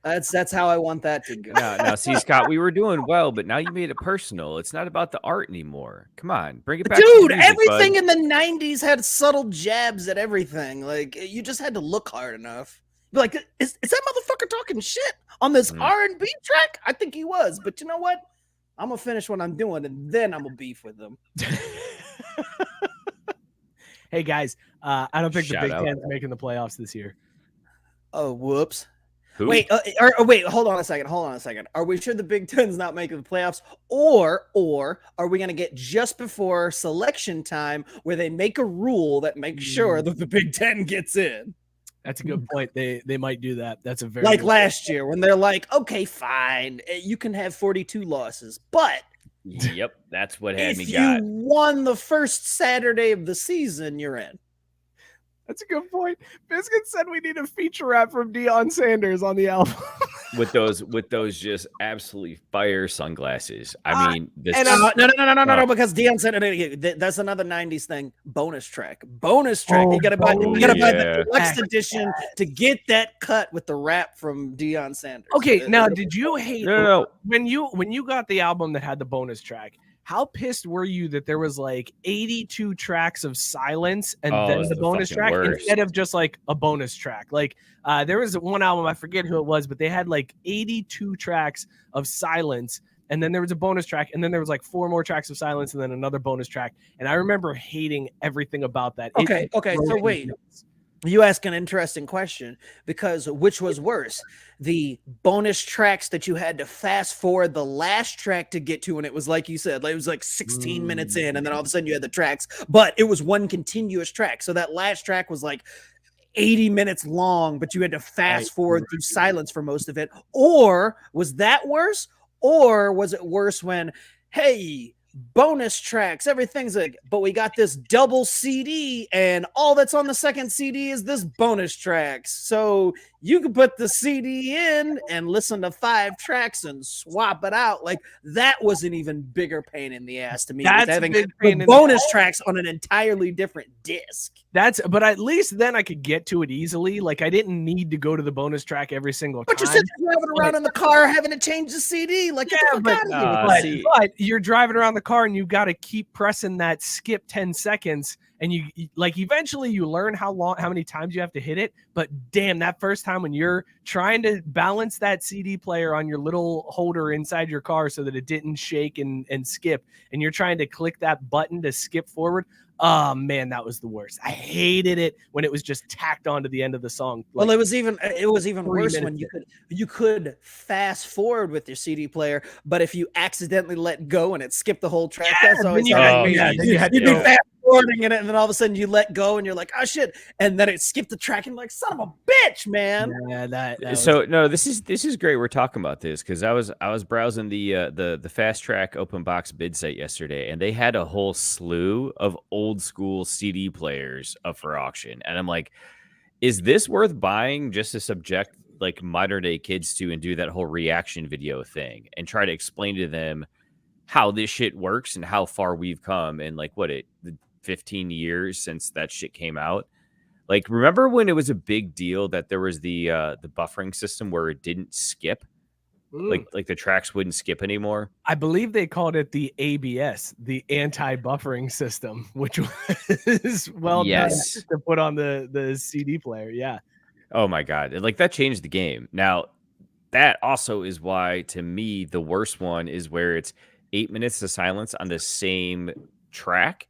That's how I want that to go. Now, see, Scott, we were doing well, but now you made it personal. It's not about the art anymore. Come on, bring it back. Dude, to music, everything bud. in the 90s had subtle jabs at everything. Like, you just had to look hard enough. Be like, is that motherfucker talking shit on this R&B track? I think he was. But you know what? I'm going to finish what I'm doing, and then I'm going to beef with him. Hey, guys, I don't think Shout the Big out. Ten's making the playoffs this year. Oh, whoops. Who? Wait, wait, hold on a second. Are we sure the Big Ten's not making the playoffs? Or are we going to get just before selection time where they make a rule that makes sure that the Big Ten gets in? That's a good point. They might do that. That's a very Like good last year when they're like, okay, fine, you can have 42 losses, but Yep, that's what had if me you got. won the first Saturday of the season, you're in. That's a good point. Biscuit said we need a feature rap from Deion Sanders on the album. with those just absolutely fire sunglasses. I mean, this No, because Deion said that's another 90s thing. Bonus track. You gotta buy the deluxe edition to get that cut with the rap from Deion Sanders. Okay, now did you hate No. when you got the album that had the bonus track? How pissed were you that there was like 82 tracks of silence and then it's the the bonus fucking track worst. instead of just like a bonus track? Like there was one album, I forget who it was, but they had like 82 tracks of silence, and then there was a bonus track, and then there was like 4 more tracks of silence, and then another bonus track. And I remember hating everything about that. Okay. So wait. You ask an interesting question, because which was worse, the bonus tracks that you had to fast forward the last track to get to, and it was like you said, like it was like 16 minutes in, and then all of a sudden you had the tracks, but it was one continuous track. So that last track was like 80 minutes long, but you had to fast forward through silence for most of it. Or was that worse? Or was it worse when, hey, bonus tracks, everything's like, but we got this double CD, and all that's on the second CD is this bonus tracks. So you can put the CD in and listen to 5 tracks and swap it out. Like that was an even bigger pain in the ass to me. That's having a big pain the in bonus the tracks on an entirely different disc. but at least then I could get to it easily. Like I didn't need to go to the bonus track every single But time. you're sitting driving around in the car having to change the CD. Like, get the fuck out of here. But you're driving around the car and you got to keep pressing that skip 10 seconds. And you like eventually you learn how many times you have to hit it. But damn, that first time when you're trying to balance that CD player on your little holder inside your car so that it didn't shake and skip, and you're trying to click that button to skip forward. Oh man, that was the worst. I hated it when it was just tacked on to the end of the song. Well, it was even worse when minutes you could fast forward with your CD player, but if you accidentally let go and it skipped the whole track, that's always you'd be fast forwarding it, and then all of a sudden you let go and you're like, oh shit, and then it skipped the track and you're like, son of a bitch, man. Yeah, that So no, this is great. We're talking about this because I was browsing the Fast Track open box bid site yesterday, and they had a whole slew of old school CD players up for auction, and I'm like, is this worth buying just to subject like modern day kids to and do that whole reaction video thing and try to explain to them how this shit works and how far we've come in like 15 years since that shit came out? Like, remember when it was a big deal that there was the buffering system where it didn't skip? Like the tracks wouldn't skip anymore? I believe they called it the ABS, the anti-buffering system, which was done to put on the CD player. Yeah. Oh my God. Like that changed the game. Now, that also is why, to me, the worst one is where it's 8 minutes of silence on the same track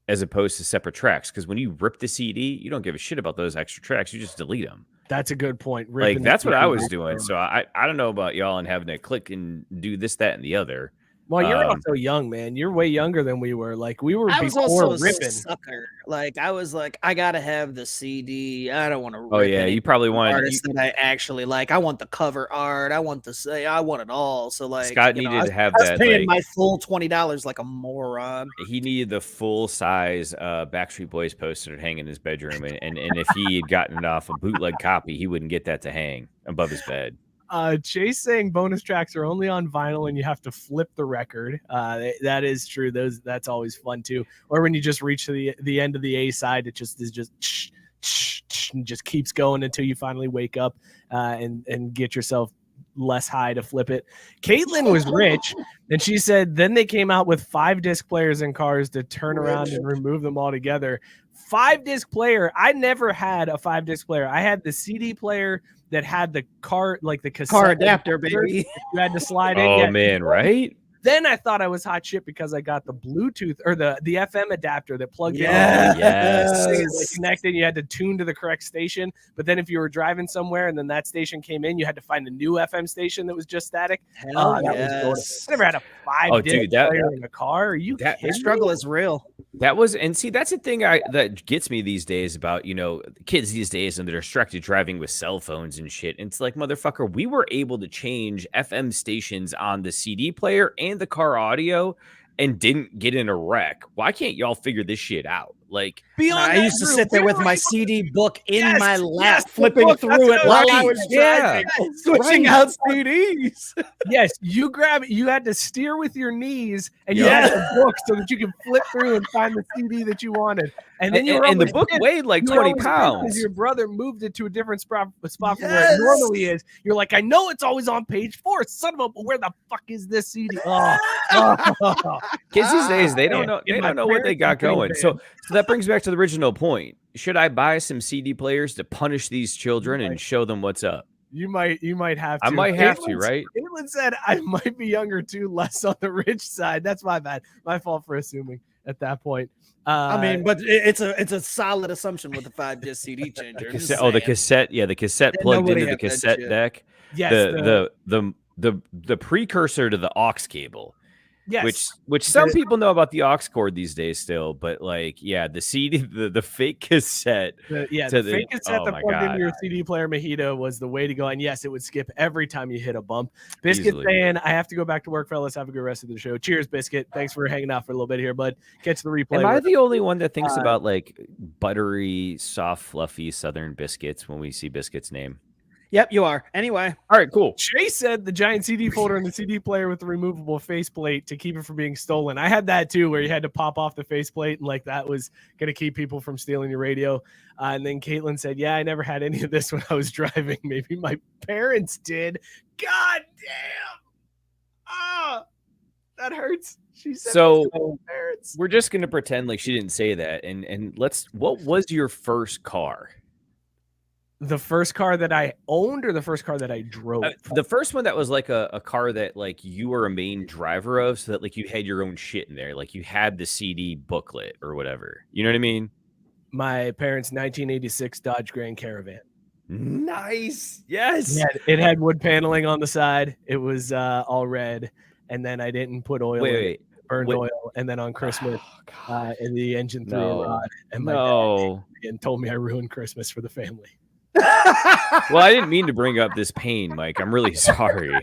as opposed to separate tracks. Because when you rip the CD, you don't give a shit about those extra tracks. You just delete them. That's a good point. Like, that's what I was doing. So I don't know about y'all and having to click and do this, that, and the other. Well, you're also young, man. You're way younger than we were. Like we were I was before also a ripping. sucker. Like I was like, I gotta have the CD. I don't want to. Oh yeah, you probably want artists that I actually like. I want the cover art. I want I want it all. So like, Scott needed to have I was that. paying Like, my full $20 like a moron. he needed the full size Backstreet Boys poster to hang in his bedroom, and if he had gotten it off a bootleg copy, he wouldn't get that to hang above his bed. Chase saying bonus tracks are only on vinyl and you have to flip the record. That is true. That's always fun too. Or when you just reach to the end of the A side, it just and just keeps going until you finally wake up and get yourself less high to flip it. Caitlin was rich, and she said then they came out with 5-disc players in cars to turn around and remove them all together. 5-disc player. I never had a 5-disc player. I had the CD player that had the car, like the cassette Car adapter, baby. You had to slide in. Oh man, right? Then I thought I was hot shit because I got the Bluetooth or the FM adapter that plugged in. Yes. Like connected. You had to tune to the correct station. But then if you were driving somewhere and then that station came in, you had to find a new FM station that was just static. Hell I never had a 5-disc player in a car. Are you kidding the struggle me? is real. That was, and see, that's the thing that gets me these days about, kids these days and they're distracted driving with cell phones and shit. And it's like, motherfucker, we were able to change FM stations on the CD player and the car audio and didn't get in a wreck. Why can't y'all figure this shit out? Like, I used to sit there with my CD book in my lap, flipping through it while I was driving, switching out CDs. Yes, you grab it. You had to steer with your knees, and you had the book so that you could flip through and find the CD that you wanted. And then and the book weighed like 20 pounds. Because your brother moved it to a different spot from where it normally is. You're like, I know it's always on page 4. Son of a, where the fuck is this CD? Kids these days, they don't know. They don't know what they got going. So that brings back to the original point. Should I buy some CD players to punish these children and show them what's up? You might have to. I might have to, right? Caitlin said I might be younger too, less on the rich side. That's my bad. My fault for assuming at that point. I mean, but it's a solid assumption with the 5-disc CD changer. The cassette. Yeah, the cassette plugged into the cassette deck. Yes, the precursor to the aux cable. Yes. Which some people know about the aux cord these days still, but like, yeah, the CD, the fake cassette. The fake cassette that plugged into your CD player Mojito was the way to go. And yes, it would skip every time you hit a bump. Biscuit saying, I have to go back to work, fellas. Have a good rest of the show. Cheers, Biscuit. Thanks for hanging out for a little bit here, bud. Catch the replay. Am I the only one that thinks about like buttery, soft, fluffy Southern biscuits when we see Biscuit's name? Yep, you are. Anyway. All right, cool. Chase said the giant CD folder and the CD player with the removable faceplate to keep it from being stolen. I had that too, where you had to pop off the faceplate and like that was going to keep people from stealing your radio. And then Caitlin said, yeah, I never had any of this when I was driving. Maybe my parents did. God damn. That hurts. She said so. We're just going to pretend like she didn't say that. And what was your first car? The first car that I owned or the first car that I drove? The first one that was like a car that like you were a main driver of, so that like you had your own shit in there. Like you had the CD booklet or whatever. You know what I mean? My parents' 1986 Dodge Grand Caravan. Nice. Yes. It had wood paneling on the side. It was all red. And then I didn't put oil in it. Burned oil. And then on Christmas, in the engine threw a rod. And my dad again told me I ruined Christmas for the family. Well, I didn't mean to bring up this pain, Mike. I'm really sorry.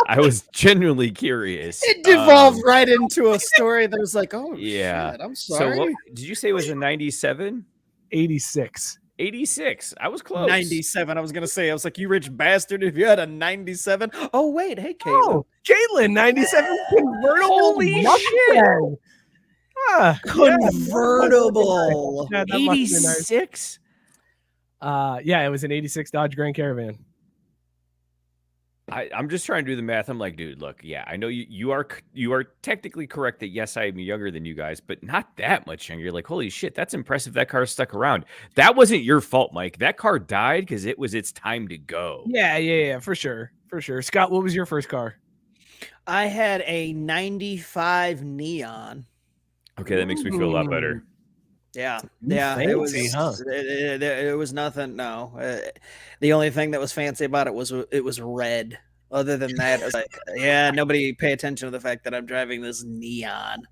I was genuinely curious. It devolved right into a story that was like, oh, yeah. Shit, I'm sorry. So did you say it was a 97? 86. 86. I was close. 97. I was going to say, I was like, you rich bastard if you had a 97. Oh, wait. Hey, Caitlin. Oh, Caitlin, 97 convertible. Holy shit. Convertible. Yeah, 86? It was an 86 Dodge Grand Caravan. I'm just trying to do the math. I'm like, dude, look, yeah, I know you are technically correct that yes, I am younger than you guys, but not that much younger. You're like, holy shit, that's impressive. That car stuck around. That wasn't your fault, Mike. That car died because it was its time to go. Yeah, for sure. Scott, what was your first car? I had a 95 Neon. Okay, that makes me feel a lot better. Yeah, fancy, it was nothing. No, the only thing that was fancy about it was red. Other than that, it's like, yeah, nobody pay attention to the fact that I'm driving this neon.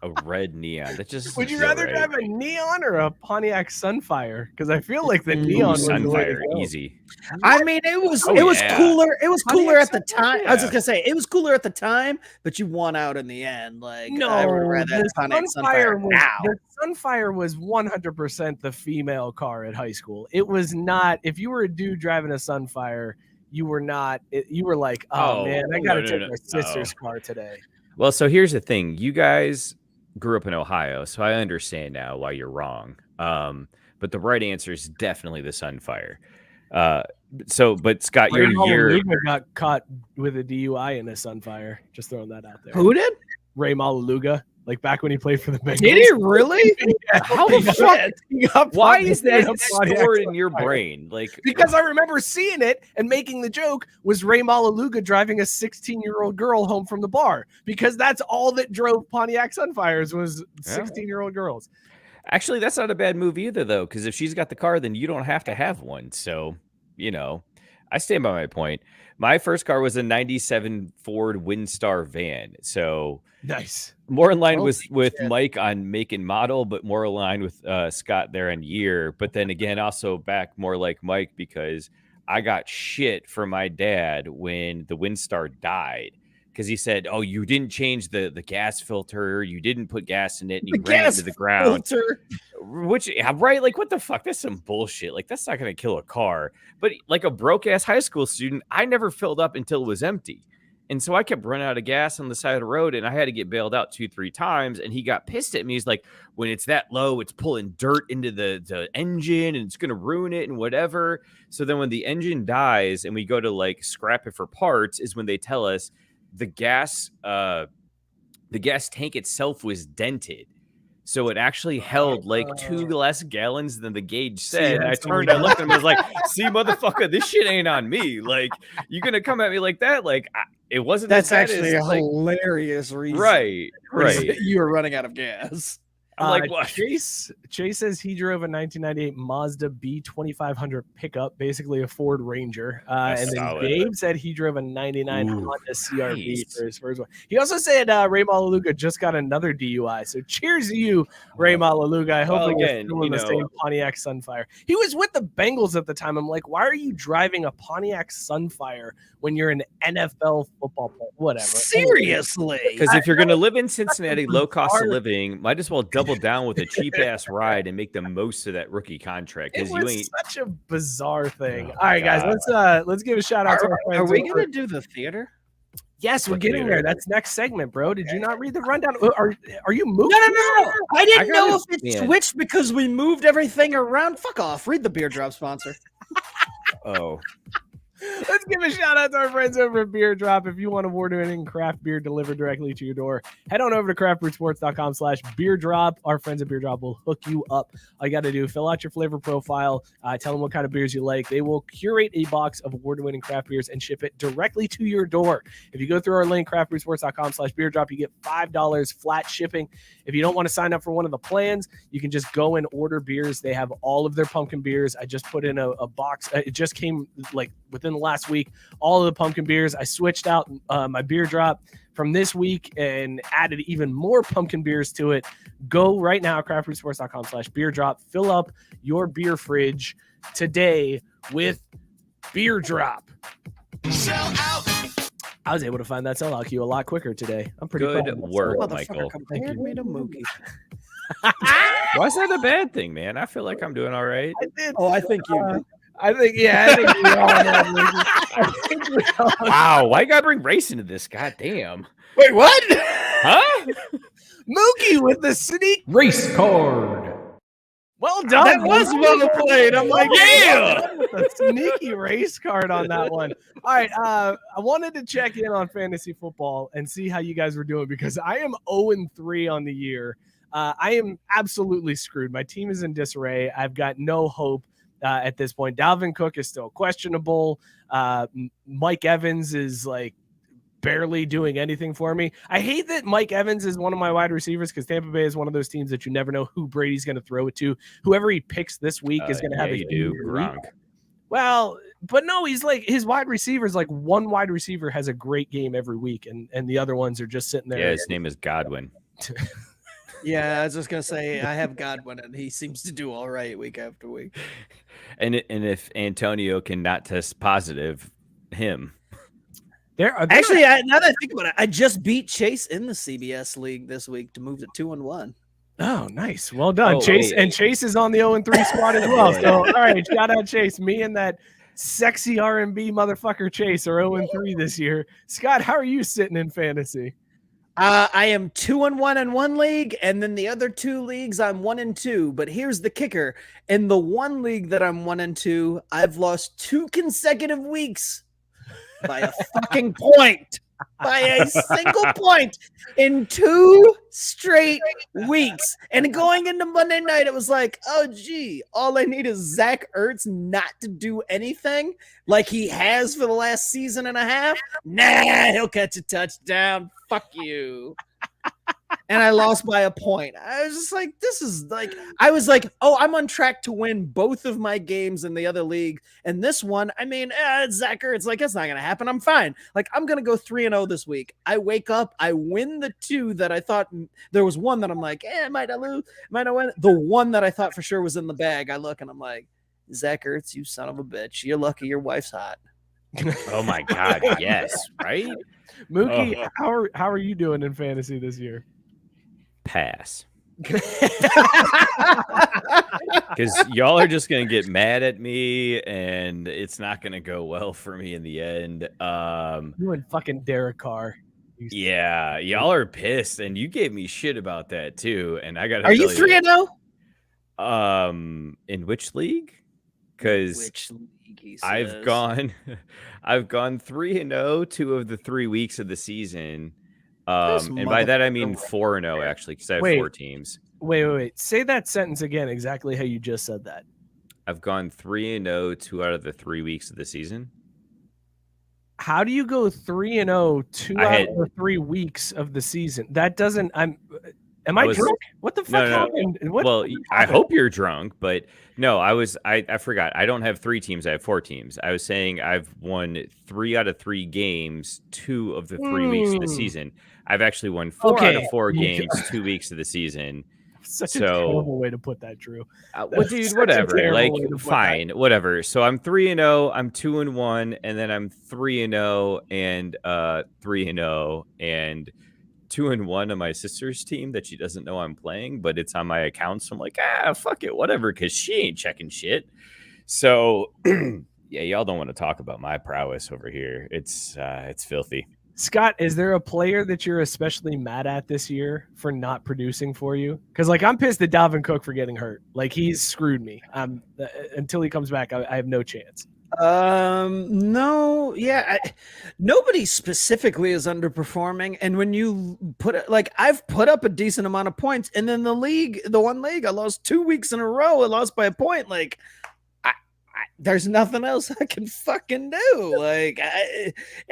A red neon. That just Would you feel rather right. drive a neon or a Pontiac Sunfire? Because I feel like the neon was the way to Sunfire, go. easy. I mean, it was Oh, it was yeah. cooler. It was cooler at the Pontiac time. Sunfire, I was just gonna say it was cooler at the time, but you won out in the end. Like No, I would rather the Pontiac Sunfire Sunfire was now. the Sunfire was 100% the female car at high school. It was not. If you were a dude driving a Sunfire, you were not. You were like, oh man, I got to take my sister's car today. Well, so here's the thing. You guys grew up in Ohio, so I understand now why you're wrong. But the right answer is definitely the Sunfire. But Scott, Ray your Malaluga got caught with a DUI in a Sunfire. Just throwing that out there. Who did? Ray Malaluga, like back when he played for the Bengals. Did he really? how the fuck? Why is that stored in your brain? Like, Because I remember seeing it and making the joke was Ray Malaluga driving a 16-year-old girl home from the bar, because that's all that drove Pontiac Sunfires was 16-year-old girls. actually, that's not a bad move either, though, because if she's got the car, then you don't have to have one. So, I stand by my point. My first car was a 97 Ford Windstar van. So Nice. more in line Holy with shit. Mike on make and model, but more aligned with Scott there on year. But then again, also back more like Mike, because I got shit from my dad when the Windstar died. Because he said, oh, you didn't change the gas filter. You didn't put gas in it. And you ran it into the ground. Filter. Which, right? Like, what the fuck? That's some bullshit. Like, that's not going to kill a car. But like a broke ass high school student, I never filled up until it was empty. And so I kept running out of gas on the side of the road, and I had to get bailed out 2-3 times. And he got pissed at me. He's like, when it's that low, it's pulling dirt into the engine and it's going to ruin it and whatever. So then when the engine dies and we go to like scrap it for parts is when they tell us the gas tank itself was dented. So it actually held like 2 less gallons than the gauge said. And I turned, I looked at him, I was like, see, motherfucker, this shit ain't on me. Like, you going to come at me like that? Like, it wasn't. That's as bad actually as, a like, hilarious reason. right. You were running out of gas. I'm like, what? Chase says he drove a 1998 Mazda B2500 pickup, basically a Ford Ranger. That's And then solid. Dave said he drove a 99 Ooh, Honda CRV nice. for his first one. He also said Ray Malaluga just got another DUI. So cheers to you, Ray Malaluga. I hope Well, you're again, still in the same Pontiac Sunfire. He was with the Bengals at the time. I'm like, why are you driving a Pontiac Sunfire when you're an NFL football player? Whatever. Seriously. Because if you're going to live in Cincinnati, low cost of living, might as well double down with a cheap ass ride and make the most of that rookie contract. It Because you was ain't. such a bizarre thing. Oh, All right, guys, God. let's give a shout out to our friends. Are we over- gonna do the theater? Yes, we're The getting theater. there. That's next segment, bro. Did you not read the rundown? Are you moving? No. I didn't know gotta- if it man. switched because we moved everything around. Fuck off. Read the beer drop sponsor. Oh, Let's give a shout out to our friends over at Beer Drop. If you want award-winning craft beer delivered directly to your door, head on over to craftbrewedsports.com/beer drop. Our friends at Beer Drop will hook you up. All you got to do, fill out your flavor profile, tell them what kind of beers you like. They will curate a box of award-winning craft beers and ship it directly to your door. If you go through our link, craftbrewedsports.com/beer drop, you get $5 flat shipping. If you don't want to sign up for one of the plans, you can just go and order beers. They have all of their pumpkin beers. I just put in a box. It just came like within the last week, all of the pumpkin beers. I switched out my beer drop from this week and added even more pumpkin beers to it. Go right now, craftbrewedsports.com/beer drop. Fill up your beer fridge today with Beer Drop. I was able to find that sellout queue a lot quicker today. I'm pretty proud good of myself. work, Motherfucker Michael. compared me to Mookie. why is that a bad thing, man? I feel like I'm doing all right. I did. Oh, I think you did. I think we all know. I think we all know. Wow, why you gotta bring race into this? God damn. Wait, what? Huh? Mookie with the sneak. Race card. Well done. That was well played. I'm like, Yeah. A sneaky race card on that one. All right. I wanted to check in on fantasy football and see how you guys were doing because I am 0-3 on the year. I am absolutely screwed. My team is in disarray. I've got no hope at this point. Dalvin Cook is still questionable. Mike Evans is like barely doing anything for me. I hate that Mike Evans is one of my wide receivers because Tampa Bay is one of those teams that you never know who Brady's going to throw it to. Whoever he picks this week is going to have a you do, huge week. Gronk. Well, but no, he's like his wide receivers. Like one wide receiver has a great game every week, and the other ones are just sitting there. Yeah, his name is Godwin. Yeah, I was just gonna say I have Godwin, and he seems to do all right week after week. And if Antonio cannot test positive, him. Actually, now that I think about it, I just beat Chase in the CBS league this week to move to 2-1. Oh, nice. Well done, Chase. And Chase is on the 0-3 squad as well. So, all right, shout out Chase. Me and that sexy R&B motherfucker Chase are 0-3 this year. Scott, how are you sitting in fantasy? I am 2-1 in one league, and then the other two leagues I'm 1-2. But here's the kicker: in the one league that I'm 1-2, I've lost 2 consecutive weeks by a fucking point. By a single point in 2 straight weeks. And going into Monday night, it was like, oh, gee, all I need is Zach Ertz not to do anything like he has for the last season and a half. Nah, he'll catch a touchdown. Fuck you. And I lost by a point. I was just like, this is like, I was like, oh, I'm on track to win both of my games in the other league. And this one, I mean, Zach Ertz, like, it's not going to happen. I'm fine. Like, I'm going to go 3-0 this week. I wake up, I win the 2 that I thought there was one that I'm like, might I lose? Might I win? The one that I thought for sure was in the bag. I look and I'm like, Zach Ertz, you son of a bitch. You're lucky your wife's hot. Oh my God. Yes. Right. Mookie, how are you doing in fantasy this year? Pass. Because y'all are just gonna get mad at me, and it's not gonna go well for me in the end. You and fucking Derek Carr. Yeah, y'all are pissed, and you gave me shit about that too. And I got. Are you 3-0? In which league? Because I've gone 3-0 2 of the 3 weeks of the season. And by that I mean 4-0 actually, because I have 4 teams. Wait. Say that sentence again, exactly how you just said that. I've gone 3-0 2 out of the 3 weeks of the season. How do you go 3-0 2 out of the 3 weeks of the season? That doesn't. Am I drunk? What the fuck happened? Well, I hope you're drunk, but no, I forgot. I don't have 3 teams. I have 4 teams. I was saying I've won 3 out of 3 games 2 of the 3 weeks of the season. I've actually won 4 out of 4 games 2 weeks of the season. Such a terrible way to put that, Drew. Well, dude, whatever. Like, fine, whatever. So I'm 3-0, I'm 2-1, and then I'm 3-0 and 3-0 and 2-1 on my sister's team that she doesn't know I'm playing, but it's on my account. So I'm like, fuck it, whatever, because she ain't checking shit. So yeah, y'all don't want to talk about my prowess over here. It's filthy. Scott, is there a player that you're especially mad at this year for not producing for you? Because, like, I'm pissed at Dalvin Cook for getting hurt. Like, he's screwed me. Until he comes back, I have no chance. No, yeah, nobody specifically is underperforming. And when you I've put up a decent amount of points, and then the one league, I lost 2 weeks in a row. I lost by a point. Like, there's nothing else I can fucking do. Like,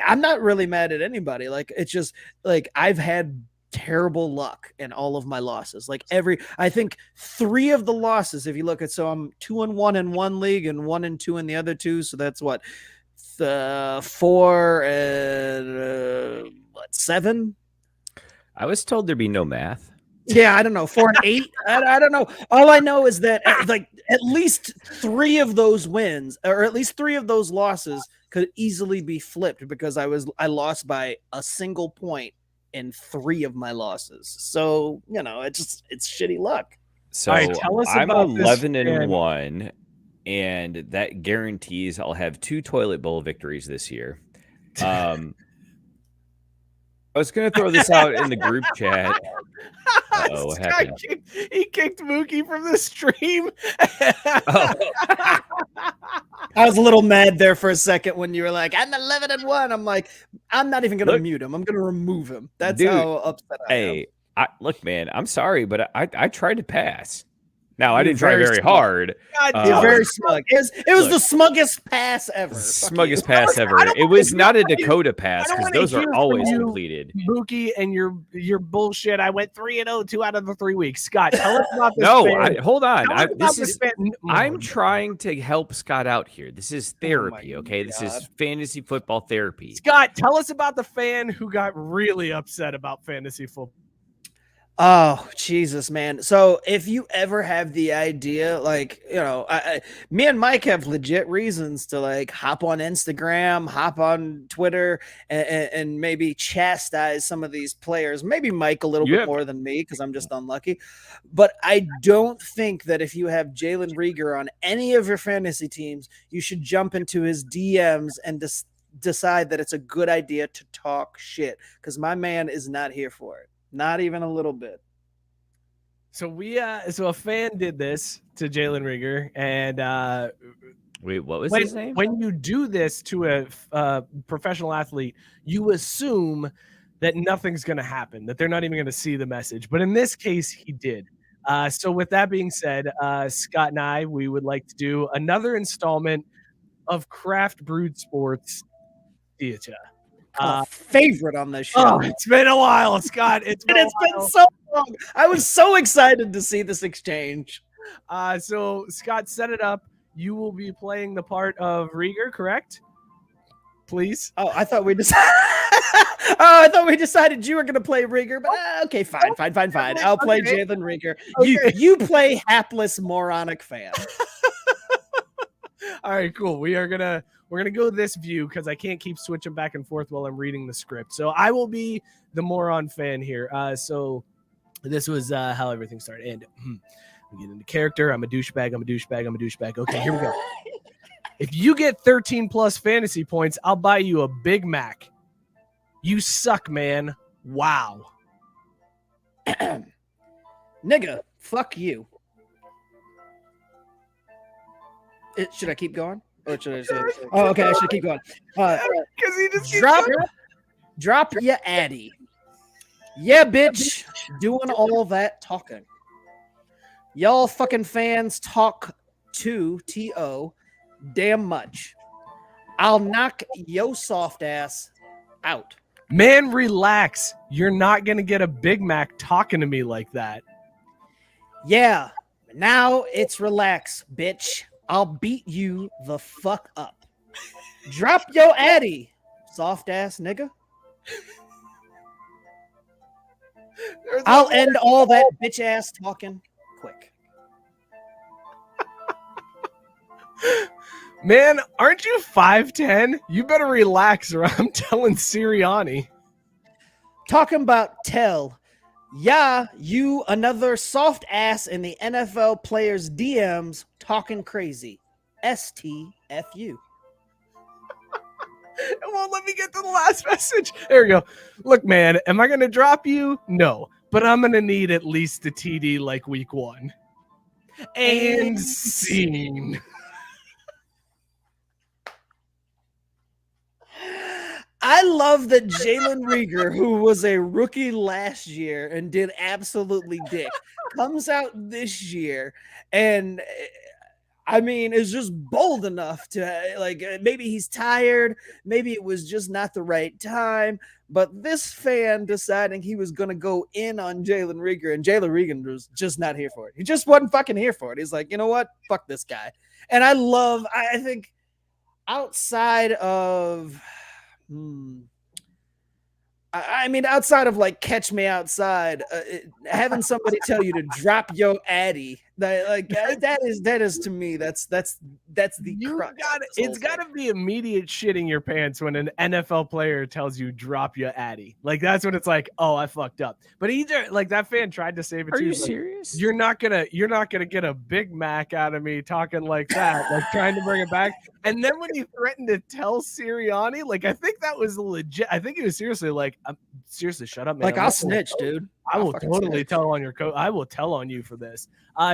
I'm not really mad at anybody. Like, it's just like I've had terrible luck in all of my losses. Like I think 3 of the losses, if you look at, so I'm 2-1 in one league and 1-2 in the other 2. So that's what, 4 and 7. I was told there'd be no math. Yeah, I don't know. 4 and 8. I don't know. All I know is that like at least 3 of those wins, or at least 3 of those losses, could easily be flipped because I lost by a single point in 3 of my losses. So, you know, it's shitty luck. So right, tell us I'm about 11-1, and that guarantees I'll have 2 toilet bowl victories this year. I was going to throw this out in the group chat. What happened? He kicked Mookie from the stream. I was a little mad there for a second when you were like, I'm 11-1. I'm like, I'm not even going to mute him. I'm going to remove him. That's how upset I am. Look, man, I'm sorry, but I tried to pass. Now, I didn't try very hard. You're very smug. It was the smuggest pass ever. Smuggest pass ever. It was not a Dakota pass because those are always completed. Mookie and your bullshit. I went 3-0 2 out of the 3 weeks. Scott, tell us about this. Hold on. I'm trying to help Scott out here. This is therapy, okay? This is fantasy football therapy. Scott, tell us about the fan who got really upset about fantasy football. Oh, Jesus, man. So if you ever have the idea, me and Mike have legit reasons to hop on Instagram, hop on Twitter, and maybe chastise some of these players. Maybe Mike a little bit more than me because I'm just unlucky. But I don't think that if you have Jalen Raegor on any of your fantasy teams, you should jump into his DMs and decide that it's a good idea to talk shit because my man is not here for it. Not even a little bit. So so a fan did this to Jalen Raegor, and wait, what was his name? When you do this to a professional athlete, you assume that nothing's going to happen, that they're not even going to see the message. But in this case, he did. So with that being said, Scott and I, we would like to do another installment of Craft Brewed Sports Theatre. Favorite on this show. Oh, it's been a while, Scott. It's been so long. I was so excited to see this exchange. So Scott, set it up. You will be playing the part of Raegor, correct? Please. Oh, I thought we decided. I thought we decided you were going to play Raegor, but okay, fine. I'll play Jalen Raegor. Okay. You play hapless moronic fan. All right, cool. We're gonna go this view because I can't keep switching back and forth while I'm reading the script. So I will be the moron fan here. So this was how everything started. And we get into character. I'm a douchebag. Okay, here we go. If you get 13 plus fantasy points, I'll buy you a Big Mac. You suck, man. Wow. Nigga, fuck you. Should I keep going? Or should I say? Oh, okay. I should keep going. Because he just drop your addy. Yeah, bitch. Doing all that talking. Y'all fucking fans talk to T.O. damn much. I'll knock yo soft ass out. Man, relax. You're not gonna get a Big Mac talking to me like that. Yeah. Now it's relax, bitch. I'll beat you the fuck up. Drop your addy, soft ass nigga. I'll end all that bitch ass talking quick. Man, aren't you 5'10"? You better relax or I'm telling Sirianni. Talking about tell. Yeah, you another soft ass in the NFL players' DMs talking crazy. STFU. It won't let me get to the last message. There we go. Look, man, am I going to drop you? No, but I'm going to need at least a TD like week 1. And scene. I love that Jalen Raegor, who was a rookie last year and did absolutely dick, comes out this year and, is just bold enough to, maybe he's tired, maybe it was just not the right time, but this fan deciding he was going to go in on Jalen Raegor, and Jalen Raegor was just not here for it. He just wasn't fucking here for it. He's like, you know what? Fuck this guy. And I think outside of... outside of outside me outside, having somebody tell you to drop your addy, that is to me that's the crux. It's got to be immediate shitting your pants when an NFL player tells you drop your addy. That's what it's like. Oh, I fucked up. But either that fan tried to save it. Are you serious? You're not gonna get a Big Mac out of me talking like that, trying to bring it back. And then when he threatened to tell Sirianni, I think that was legit. I think he was seriously seriously, shut up, man. I'll snitch, dude. I will totally tell on your I will tell on you for this.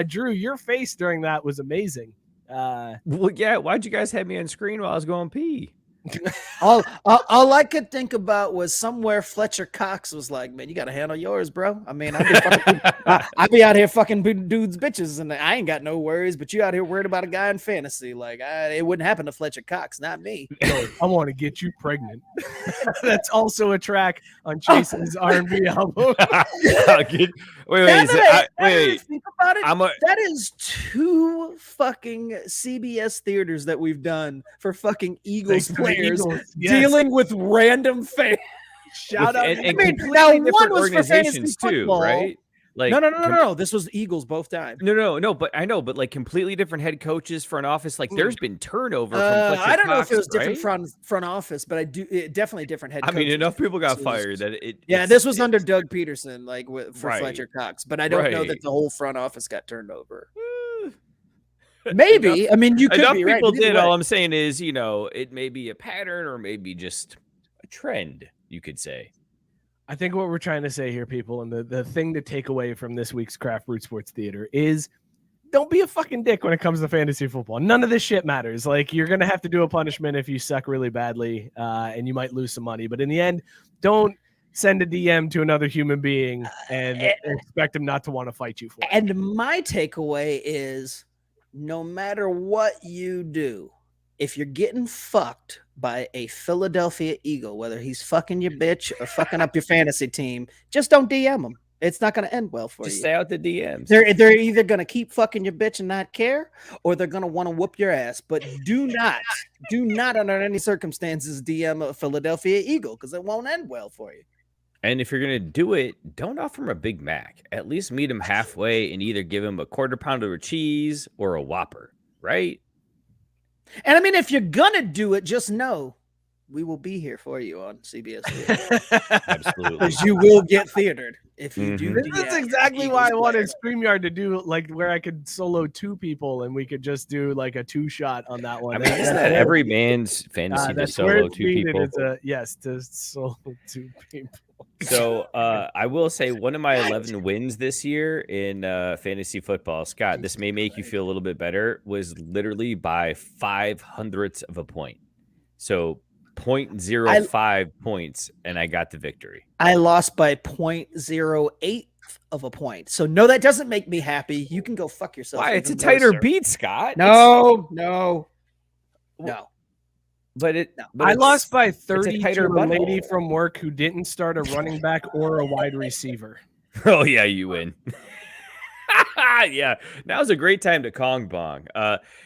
Drew, your face during that was amazing. Well, yeah. Why'd you guys have me on screen while I was going pee? all I could think about was somewhere Fletcher Cox was like, man, you got to handle yours, bro. I mean, I'd be out here fucking dudes bitches and I ain't got no worries, but you out here worried about a guy in fantasy. Like it wouldn't happen to Fletcher Cox, not me. Yo, I want to get you pregnant. That's also a track on Jason's R&B album. Wait. Think about it. That is 2 fucking CBS theaters that we've done for fucking Eagles players dealing with random fans. Shout out! Now one was for fantasy football, right? Like no. This was Eagles both times. No. But I know, but like completely different head coaches, front office. Like there's been turnover. From I don't know if it was right? different front office, but definitely different head. I mean, enough people got fired that it. Yeah, this was under Doug Peterson, like for Fletcher Cox, but I don't know that the whole front office got turned over. Maybe. I mean, you could be right. People did. All I'm saying is, it may be a pattern or maybe just a trend, you could say. I think what we're trying to say here, people, and the thing to take away from this week's Craft Brewed Sports Theater is don't be a fucking dick when it comes to fantasy football. None of this shit matters. Like, you're going to have to do a punishment if you suck really badly, and you might lose some money. But in the end, don't send a DM to another human being and expect him not to want to fight you for it. And my takeaway is no matter what you do, if you're getting fucked by a Philadelphia Eagle, whether he's fucking your bitch or fucking up your fantasy team, just don't DM him. It's not going to end well for you. Just stay out the DMs. They're either going to keep fucking your bitch and not care, or they're going to want to whoop your ass. But do not under any circumstances DM a Philadelphia Eagle because it won't end well for you. And if you're going to do it, don't offer him a Big Mac. At least meet him halfway and either give him a quarter pounder of cheese or a Whopper, right? And I mean, if you're going to do it, just know we will be here for you on CBS. Absolutely. Because you will get theatered if you do. This is exactly why I wanted StreamYard to do like where I could solo 2 people and we could just do like a 2-shot on that one. I mean, isn't that every man's fantasy to solo 2 people? Yes, to solo 2 people. So I will say one of my 11 wins this year in fantasy football, Scott, this may make you feel a little bit better, was literally by 0.05 of a point. So 0.05 points, and I got the victory. I lost by 0.08 of a point. So no, that doesn't make me happy. You can go fuck yourself. Why? It's a tighter beat, Scott. No. But I lost by 30 to a lady from work who didn't start a running back or a wide receiver. Oh, yeah, you win. Yeah, now's a great time to Kong Bong.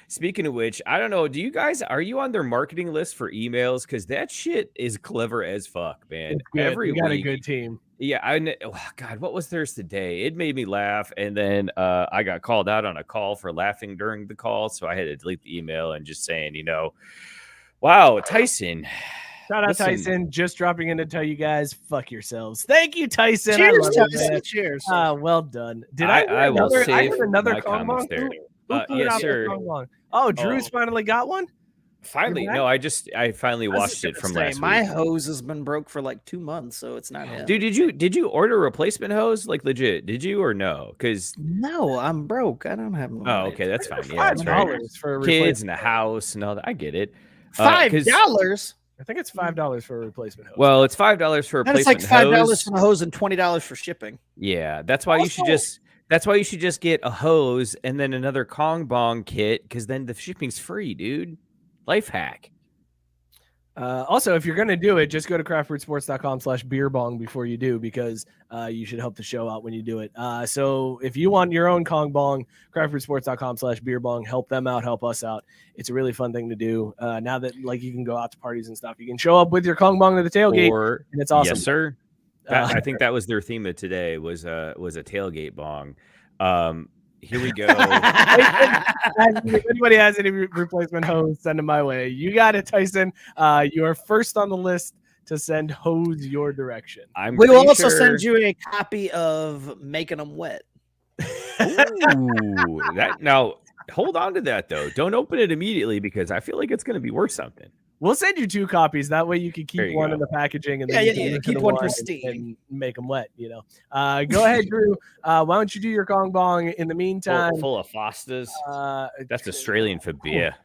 Speaking of which, I don't know, are you on their marketing list for emails? Because that shit is clever as fuck, man. We got a good team. Yeah, God, what was theirs today? It made me laugh, and then I got called out on a call for laughing during the call, so I had to delete the email and just saying, wow, Tyson. Shout out Tyson, just dropping in to tell you guys, fuck yourselves. Thank you, Tyson. Cheers, Tyson. Cheers. Well done. Did I will save another my comments there. Yes, sir. Oh, Drew's finally got one? Finally. No, I finally watched it from last week. My hose has been broke for like 2 months, so it's not him. Dude, did you order a replacement hose? Like legit, did you or no? Because no, I'm broke. I don't have no money. Oh, okay, that's fine. Yeah, that's right. For kids in the house and all that. I get it. $5? I think it's $5 for a replacement hose. Well, it's $5 for a replacement hose. That's like $5 for the hose and $20 for shipping. Yeah, that's why you should just get a hose and then another Kong Bong kit, because then the shipping's free, dude. Life hack. Also, if you're going to do it, just go to craftbrewedsports.com/beerbong before you do, because you should help the show out when you do it. So if you want your own Kong Bong, craftbrewedsports.com/beerbong, help them out, help us out. It's a really fun thing to do. Now that you can go out to parties and stuff, you can show up with your Kong Bong to the tailgate, and it's awesome. Yes, sir. I think that was their theme of today was a tailgate bong. Here we go. If anybody has any replacement hose, send them my way. You got it, Tyson. You are first on the list to send hose your direction. We will also send you a copy of Making Them Wet. Ooh, now hold on to that though. Don't open it immediately because I feel like it's going to be worth something. We'll send you 2 copies. That way you can keep one in the packaging and then keep one pristine and make them wet. Go ahead, Drew. Why don't you do your Kong Bong in the meantime? Full of Fostas. That's Australian for beer.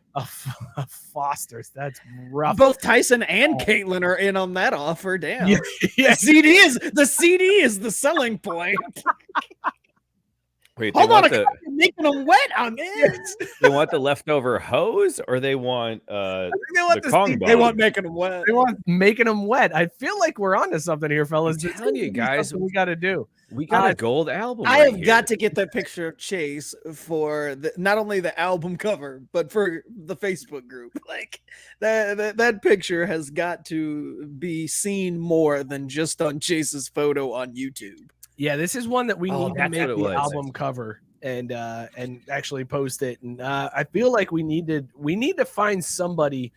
Foster's. That's rough. Both Tyson and Caitlin are in on that offer. Damn. Yeah. The CD is the selling point. Wait, Hold on, you're making them wet on this. They want the leftover hose, or they want the Kong bong? They want making them wet. They want making them wet. I feel like we're onto something here, fellas. I'm telling you guys, we got to do. We got a gold album. I have got to get that picture of Chase for not only the album cover, but for the Facebook group. Like that picture has got to be seen more than just on Chase's photo on YouTube. Yeah, this is one that we need to make the album cover and actually post it. And I feel like we need to find somebody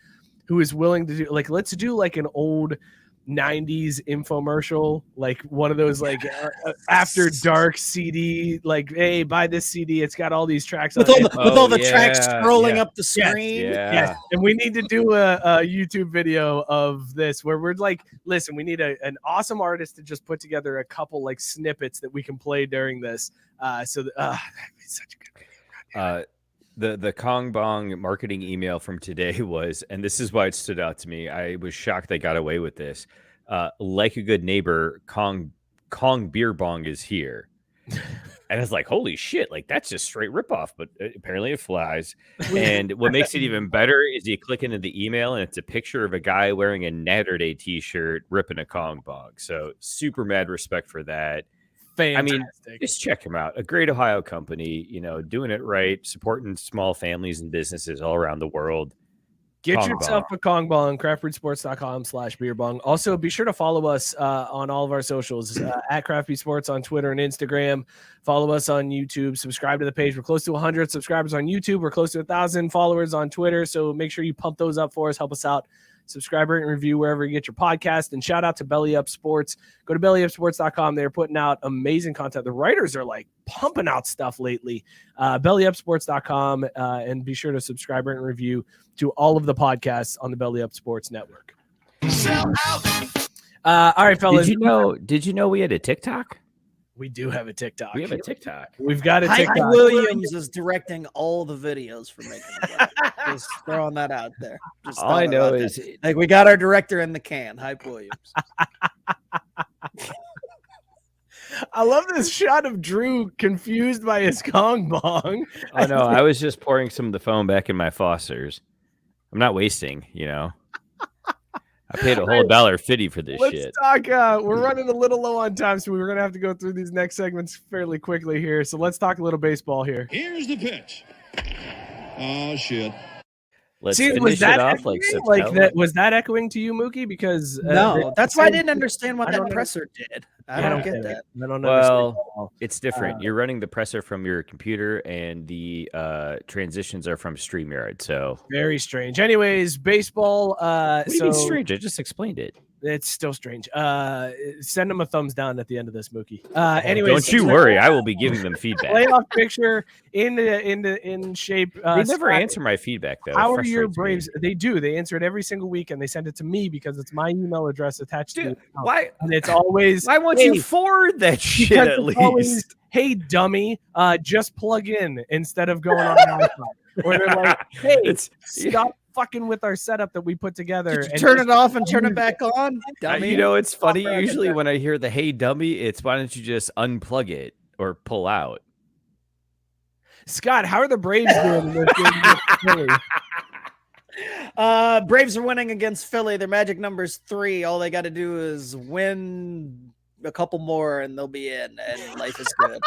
who is willing to do, like, let's do like an old 90s infomercial, like one of those like after dark CD, like, hey, buy this CD, it's got all these tracks with all the tracks scrolling up the screen. Yes. And we need to do a YouTube video of this where we're like, listen, we need an awesome artist to just put together a couple like snippets that we can play during this. So that'd be such a good video. The Kong Bong marketing email from today was, and this is why it stood out to me. I was shocked they got away with this. Like a good neighbor, Kong Beer Bong is here. And I was like, holy shit, like that's just straight ripoff, but apparently it flies. And what makes it even better is you click into the email and it's a picture of a guy wearing a Natterday t-shirt ripping a Kong Bong. So super mad respect for that. Fantastic. I mean, just check him out. A great Ohio company, doing it right, supporting small families and businesses all around the world. Get Kong yourself Bong. a Kong Bong, craftbrewedsports.com/beerbong. Also, be sure to follow us on all of our socials at Craft Brewed Sports on Twitter and Instagram. Follow us on YouTube. Subscribe to the page. We're close to 100 subscribers on YouTube. We're close to 1,000 followers on Twitter. So make sure you pump those up for us. Help us out. Subscribe, rate, and review wherever you get your podcast. And shout out to Belly Up Sports. Go to bellyupsports.com. They're putting out amazing content. The writers are like pumping out stuff lately. Bellyupsports.com. And be sure to subscribe, rate, and review to all of the podcasts on the Belly Up Sports Network. All right, fellas. Did you know we had a TikTok? We do have a TikTok. We have a TikTok. We've got a TikTok. Hype Williams is directing all the videos for making it. Just throwing that out there. Just all I know is like we got our director in the can, Hype Williams. I love this shot of Drew confused by his Kong Bong. Oh no, I was just pouring some of the foam back in my Foster's. I'm not wasting, I paid a whole $1.50 for this shit. Let's talk. We're running a little low on time, so we're going to have to go through these next segments fairly quickly here. So let's talk a little baseball here. Here's the pitch. Oh, shit. Let's finish it off like September. Was that echoing to you, Mookie? Because no, that's why I didn't understand what that presser did. I don't get that. I don't know. Well, it's different. You're running the presser from your computer, and the transitions are from StreamYard. So very strange. Anyways, baseball. What do you mean strange? I just explained it. It's still strange. Send them a thumbs down at the end of this, Mookie. Anyways, don't you worry. I will be giving them feedback. Playoff picture in shape. They never answer my feedback though. How are your Braves? They do. They answer it every single week, and they send it to me because it's my email address attached to it. Why? And it's always. Why won't you forward that shit at least? Always, hey, dummy, just plug in instead of going on Wi-Fi. Or they're like, hey, stop fucking with our setup that we put together. And turn it off and turn it back on. Dummy. It's funny. Usually when I hear the "Hey dummy," it's why don't you just unplug it or pull out? Scott, how are the Braves doing? Braves are winning against Philly. Their magic number's 3. All they got to do is win a couple more and they'll be in, and life is good.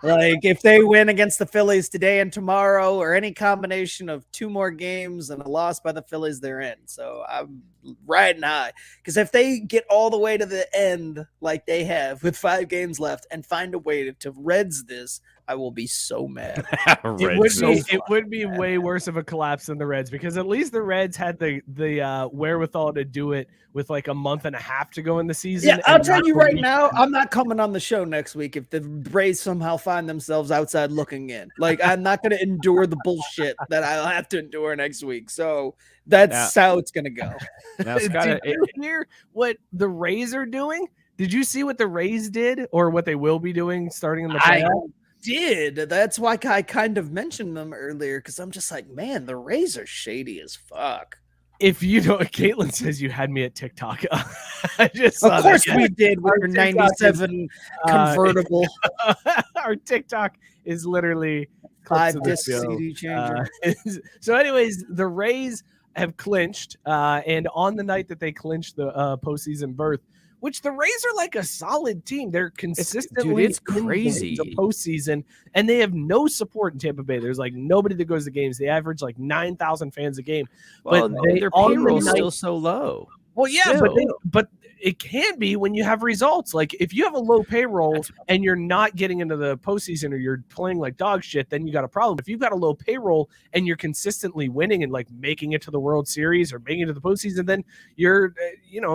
Like if they win against the Phillies today and tomorrow, or any combination of 2 more games and a loss by the Phillies, they're in. So I'm riding high, because if they get all the way to the end like they have with 5 games left and find a way to Reds this, I will be so mad. It would be way worse of a collapse than the Reds, because at least the Reds had the wherewithal to do it with like a month and a half to go in the season. Yeah, I'll tell you right now, I'm not coming on the show next week if the Braves somehow find themselves outside looking in. Like, I'm not going to endure the bullshit that I'll have to endure next week. So that's how it's going to go. Now, Scott, did you hear what the Rays are doing? Did you see what the Rays did, or what they will be doing starting in the playoffs? did. That's why I kind of mentioned them earlier, because I'm just like, man, the Rays are shady as fuck. If you know, Caitlin says you had me at TikTok. I just saw Of course that. we did with your 97 convertible. Our TikTok is literally 5 disc CD changer. So anyways, the Rays have clinched, and on the night that they clinched the postseason berth, which the Rays are like a solid team. They're consistently it's crazy. in the postseason, and they have no support in Tampa Bay. There's like nobody that goes to games. They average like 9,000 fans a game. Well, but their payroll is still so low. Well, yeah, but it can be when you have results. Like if you have a low payroll and you're not getting into the postseason, or you're playing like dog shit, then you got a problem. If you've got a low payroll and you're consistently winning and like making it to the World Series or making it to the postseason, then you're,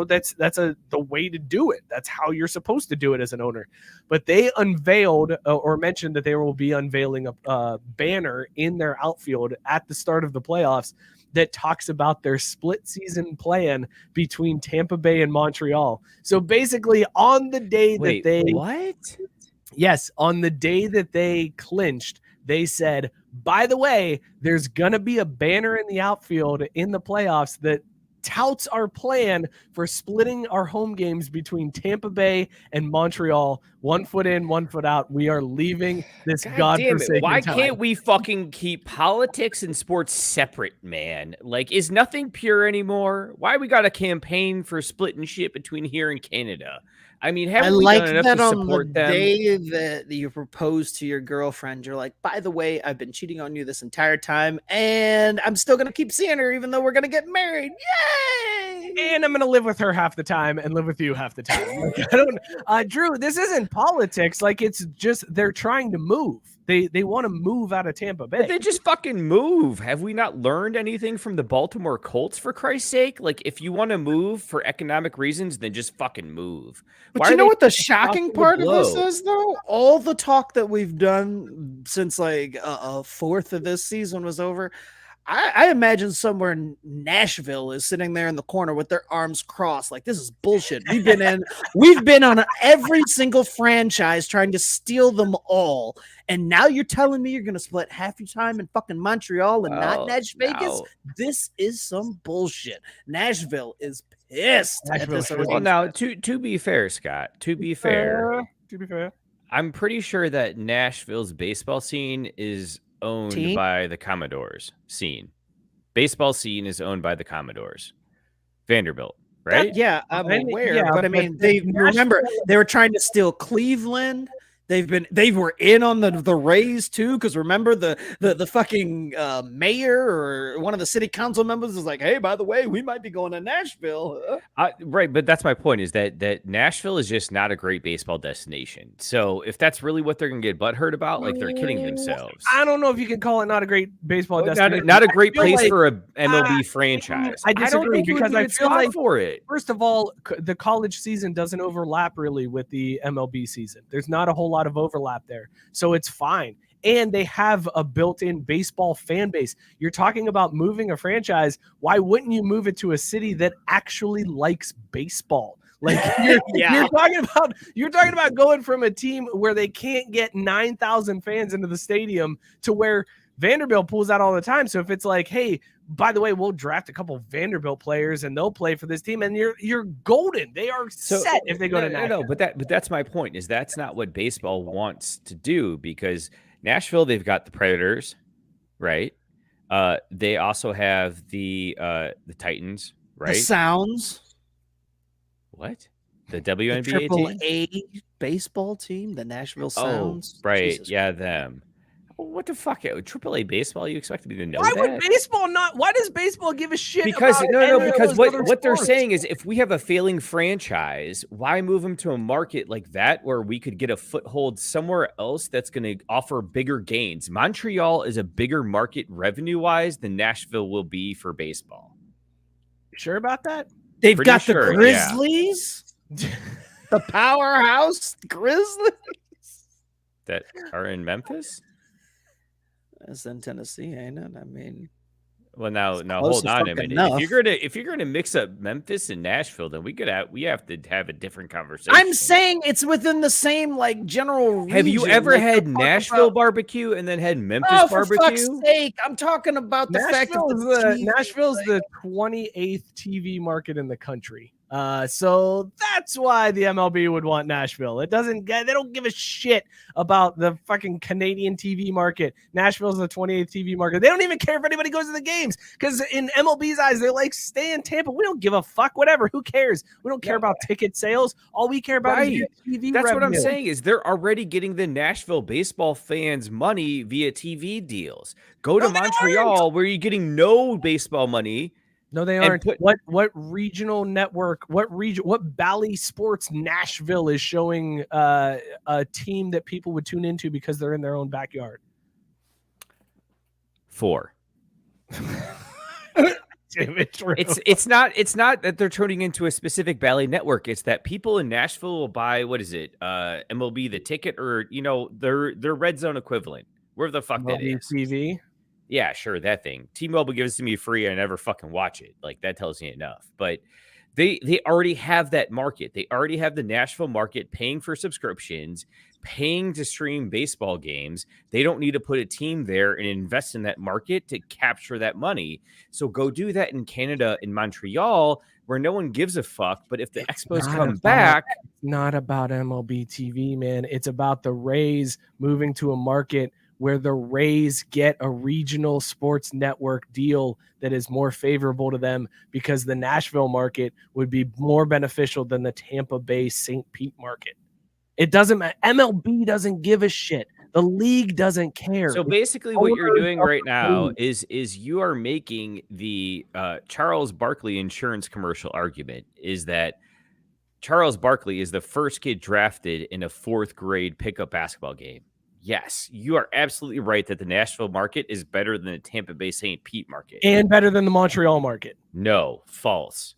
that's the way to do it. That's how you're supposed to do it as an owner. But they unveiled or mentioned that they will be unveiling a banner in their outfield at the start of the playoffs that talks about their split season plan between Tampa Bay and Montreal. So basically on the day on the day that they clinched, they said, by the way, there's going to be a banner in the outfield in the playoffs that touts our plan for splitting our home games between Tampa Bay and Montreal. 1 foot in, 1 foot out. We are leaving this godforsaken Why time. can't we fucking keep politics and sports separate, man? Like, is nothing pure anymore? Why we got a campaign for splitting shit between here and Canada? I mean, haven't we done enough to support them? Day that you propose to your girlfriend, you're like, by the way, I've been cheating on you this entire time, and I'm still going to keep seeing her even though we're going to get married. Yay! And I'm going to live with her half the time and live with you half the time. Like, Drew, this isn't politics. Like, it's just they're trying to move. They want to move out of Tampa Bay. But they just fucking move. Have we not learned anything from the Baltimore Colts, for Christ's sake? Like, if you want to move for economic reasons, then just fucking move. But you know what the shocking part of this is, though? All the talk that we've done since like a fourth of this season was over, I imagine somewhere in Nashville is sitting there in the corner with their arms crossed, like, this is bullshit. We've been on every single franchise trying to steal them all, and now you're telling me you're going to split half your time in fucking Montreal and not Nash Vegas? No. This is some bullshit. Nashville is pissed at this. Well, now to be fair, Scott, to be fair, I'm pretty sure that Nashville's baseball scene is owned by the Commodores scene. Baseball scene is owned by the Commodores. Vanderbilt, right? I'm aware. But I mean, remember they were trying to steal Cleveland. They were in on the Rays too, because remember the fucking mayor or one of the city council members was like, hey, by the way, we might be going to Nashville. Right, but that's my point, is that Nashville is just not a great baseball destination. So if that's really what they're gonna get butthurt about, like, they're kidding themselves. I don't know if you can call it not a great baseball destination. Not a great place for a MLB franchise. I disagree, because I feel like, for it. First of all, the college season doesn't overlap really with the MLB season. There's not a whole lot of overlap there, so it's fine. And they have a built-in baseball fan base. You're talking about moving a franchise. Why wouldn't you move it to a city that actually likes baseball? Like, you're talking about going from a team where they can't get 9,000 fans into the stadium to where Vanderbilt pulls out all the time. So if it's like, hey, by the way, we'll draft a couple Vanderbilt players and they'll play for this team, and you're golden. They are set if they go to Nashville. No, but that's my point, is that's not what baseball wants to do, because Nashville, they've got the Predators, right? They also have the Titans, right? The Sounds. What? The WNBA the team? A baseball team, the Nashville Sounds. Oh, right. Jesus yeah, them. What the fuck? AAA baseball? You expect me to know why that? Why does baseball give a shit? Because because what they're saying is, if we have a failing franchise, why move them to a market like that where we could get a foothold somewhere else that's going to offer bigger gains? Montreal is a bigger market revenue wise than Nashville will be for baseball. You sure about that? They've got the Grizzlies, the powerhouse Grizzlies that are in Memphis. That's in Tennessee, ain't it? I mean, Well, now close hold to on a fucking minute. enough. If you're gonna mix up Memphis and Nashville, then we have to have a different conversation. I'm saying it's within the same like general region. Have you ever Like, had the fuck Nashville about- barbecue and then had Memphis Oh, for barbecue? fuck's sake! I'm talking about the fact that Nashville's the 28th TV market in the country. So that's why the MLB would want Nashville. They don't give a shit about the fucking Canadian TV market. Nashville's the 28th TV market. They don't even care if anybody goes to the games because in MLB's eyes, they're like, stay in Tampa. We don't give a fuck. Whatever. Who cares? We don't care about ticket sales. All we care about is TV That's revenue. what I'm saying is they're already getting the Nashville baseball fans money via TV deals. Go to Montreal where you're getting no baseball money. No, they aren't. What regional network? What Bally Sports Nashville is showing a team that people would tune into because they're in their own backyard? 4. It's not that they're turning into a specific Bally network. It's that people in Nashville will buy MLB the ticket or their red zone equivalent. Where the fuck that is? TV. Yeah, sure, that thing. T-Mobile gives it to me free. I never fucking watch it. Like, that tells you enough. But they already have that market. They already have the Nashville market paying for subscriptions, paying to stream baseball games. They don't need to put a team there and invest in that market to capture that money. So go do that in Canada, in Montreal, where no one gives a fuck. But if the Expos come back... It's not about MLB TV, man. It's about the Rays moving to a market where the Rays get a regional sports network deal that is more favorable to them because the Nashville market would be more beneficial than the Tampa Bay St. Pete market. It doesn't matter. MLB doesn't give a shit. The league doesn't care. So basically what you're doing right now is you are making the Charles Barkley insurance commercial argument is that Charles Barkley is the first kid drafted in a 4th grade pickup basketball game. Yes, you are absolutely right that the Nashville market is better than the Tampa Bay St. Pete market. And better than the Montreal market. No, false.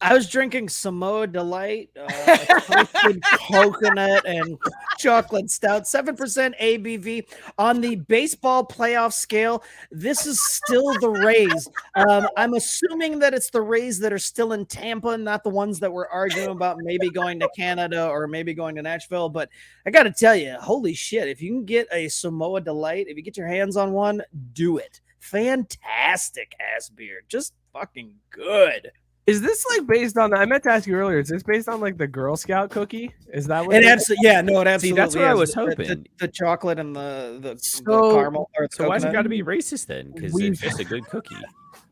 I was drinking Samoa DeLite, toasted coconut and chocolate stout, 7% ABV. On the baseball playoff scale, this is still the Rays. I'm assuming that it's the Rays that are still in Tampa, not the ones that were arguing about maybe going to Canada or maybe going to Nashville. But I got to tell you, holy shit, if you can get a Samoa DeLite, if you get your hands on one, do it. Fantastic ass beer. Just fucking good. Is this like based on? I meant to ask you earlier. Is this based on like the Girl Scout cookie? Is that what? It absolutely, yeah, no, it absolutely. See, that's what is. I was hoping. The chocolate and the caramel. So why's it got to be racist then? Because it's just a good cookie.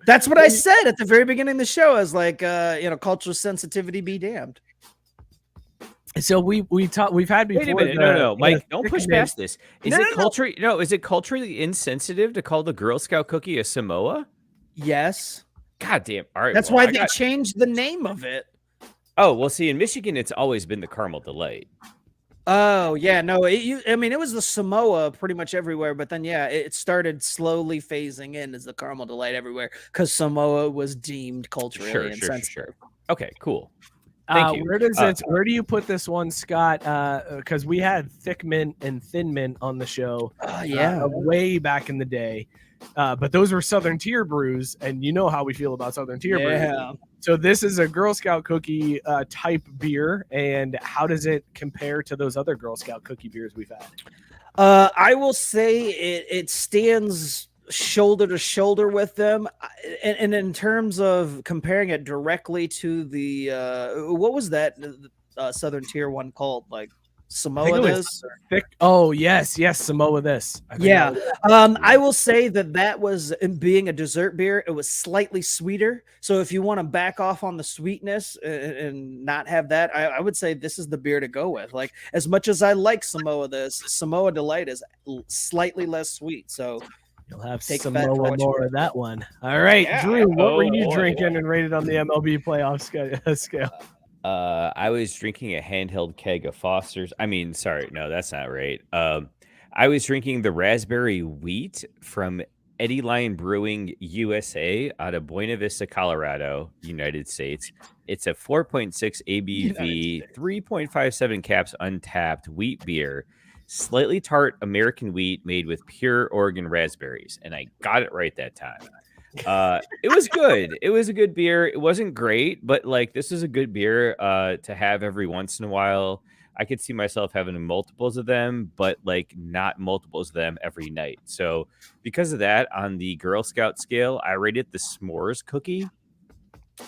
That's what I said at the very beginning of the show. I was like, cultural sensitivity be damned. So we've had before. Wait a minute, no, Mike, don't push past this. Is it culturally insensitive to call the Girl Scout cookie a Samoa? Yes. God damn. All right. That's why they changed the name of it. Oh, well, see, in Michigan, it's always been the caramel DeLite. Oh, yeah. No, it was the Samoa pretty much everywhere. But then, yeah, it started slowly phasing in as the caramel DeLite everywhere because Samoa was deemed culturally insensitive. Sure. Okay, cool. Thank you. Where do you put this one, Scott? Because we had thick mint and thin mint on the show way back in the day. But those were Southern Tier brews, and you know how we feel about Southern Tier brews. So this is a Girl Scout cookie type beer, and how does it compare to those other Girl Scout cookie beers we've had? I will say it stands shoulder to shoulder with them, and in terms of comparing it directly to the what was that Southern Tier one called, like Samoa this? Oh yes, Samoa this. I will say that was, in being a dessert beer, it was slightly sweeter. So if you want to back off on the sweetness and not have that, I would say this is the beer to go with. Like, as much as I like Samoa this, Samoa DeLite is slightly less sweet. So you'll have Samoa more of that one. All right, Drew, what were you drinking and rated on the MLB playoff scale? I was drinking a handheld keg of Foster's. I mean, sorry, no, that's not right. I was drinking the raspberry wheat from Eddyline Brewing USA out of Buena Vista, Colorado, United States. It's a 4.6 ABV, 3.57 caps untapped wheat beer, slightly tart American wheat made with pure Oregon raspberries. And I got it right that time. It was good. It was a good beer. It wasn't great, but like this is a good beer to have every once in a while. I could see myself having multiples of them, but like not multiples of them every night. So because of that, on the Girl Scout scale, I rated the s'mores cookie,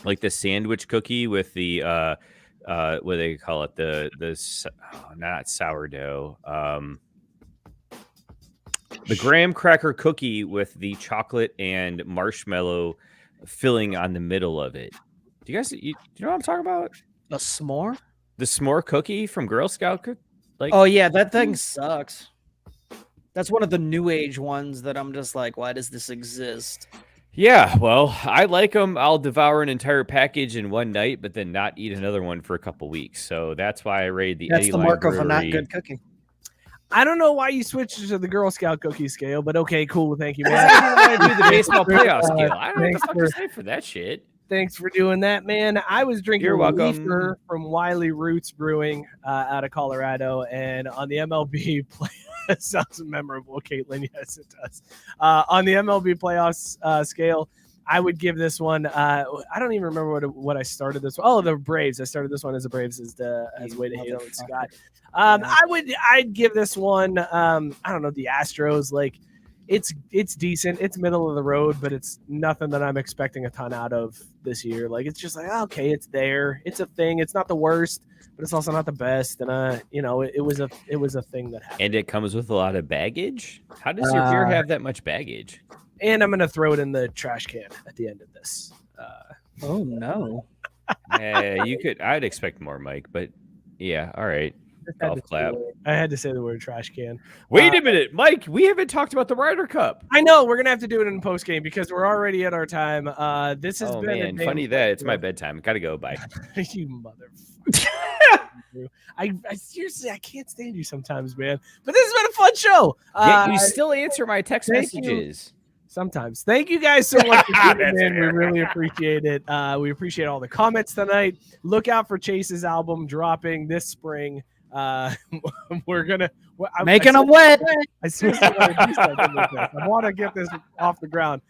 like the sandwich cookie with the what do they call it? Not sourdough. The graham cracker cookie with the chocolate and marshmallow filling on the middle of it. Do you know what I'm talking about? A s'more? The s'more cookie from Girl Scout Oh yeah, that thing sucks. That's one of the new age ones that I'm just like, why does this exist? Yeah, well, I like them. I'll devour an entire package in one night, but then not eat another one for a couple weeks. So that's why I rated the That's Eddyline the mark Brewery. of a not good cookie. I don't know why you switched to the Girl Scout cookie scale, but okay, cool. Thank you, man. I didn't want to do the baseball playoff scale. I don't know what the fuck to say for that shit. Thanks for doing that, man. I was drinking You're welcome. Reefer from Wiley Roots Brewing out of Colorado, and on the MLB play, that sounds memorable, Caitlin. Yes, it does. On the MLB playoffs scale, I would give this one. I don't even remember what I started this one. Oh, the Braves. I started this one as the Braves as a way to hate on Scott. I'd give this one. I don't know, the Astros. Like, it's decent. It's middle of the road, but it's nothing that I'm expecting a ton out of this year. Like, it's just like, okay, it's there. It's a thing. It's not the worst, but it's also not the best. And it was a thing that happened. And it comes with a lot of baggage. How does your beer have that much baggage? And I'm gonna throw it in the trash can at the end of this. Oh no. Yeah, you could. I'd expect more, Mike. But yeah, all right. Golf clap. I had to say the word trash can. Wait a minute, Mike. We haven't talked about the Ryder Cup. I know we're gonna have to do it in post game because we're already at our time. This has been funny that it's my bedtime. Gotta go. Bye. You motherfucker. I seriously, I can't stand you sometimes, man. But this has been a fun show. Yeah, you still answer my text messages. Sometimes. Thank you guys so much for tuning in. We really appreciate it. We appreciate all the comments tonight. Look out for Chase's album dropping this spring. We're gonna making them wet. I seriously want to do something with this. I want to get this off the ground.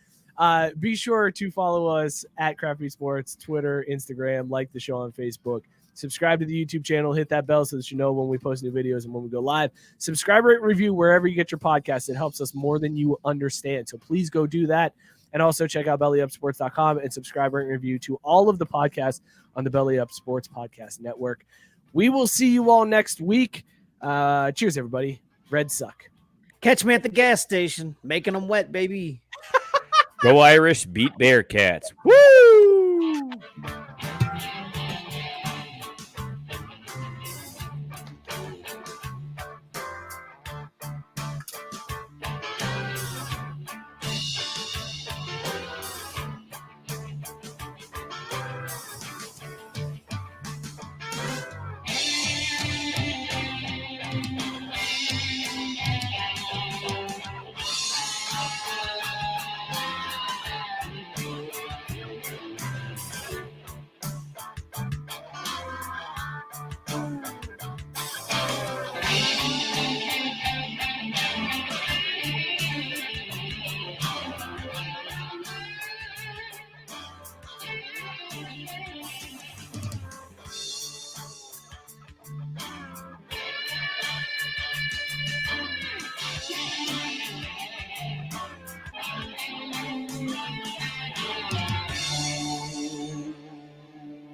Be sure to follow us at Craft Brewed Sports, Twitter, Instagram, like the show on Facebook. Subscribe to the YouTube channel, hit that bell so that you know when we post new videos and when we go live. Subscribe, rate, review wherever you get your podcasts. It helps us more than you understand. So please go do that. And also check out bellyupsports.com and subscribe, rate, and review to all of the podcasts on the Belly Up Sports Podcast Network. We will see you all next week. Cheers, everybody. Red suck. Catch me at the gas station, making them wet, baby. Go Irish, beat Bearcats. Woo!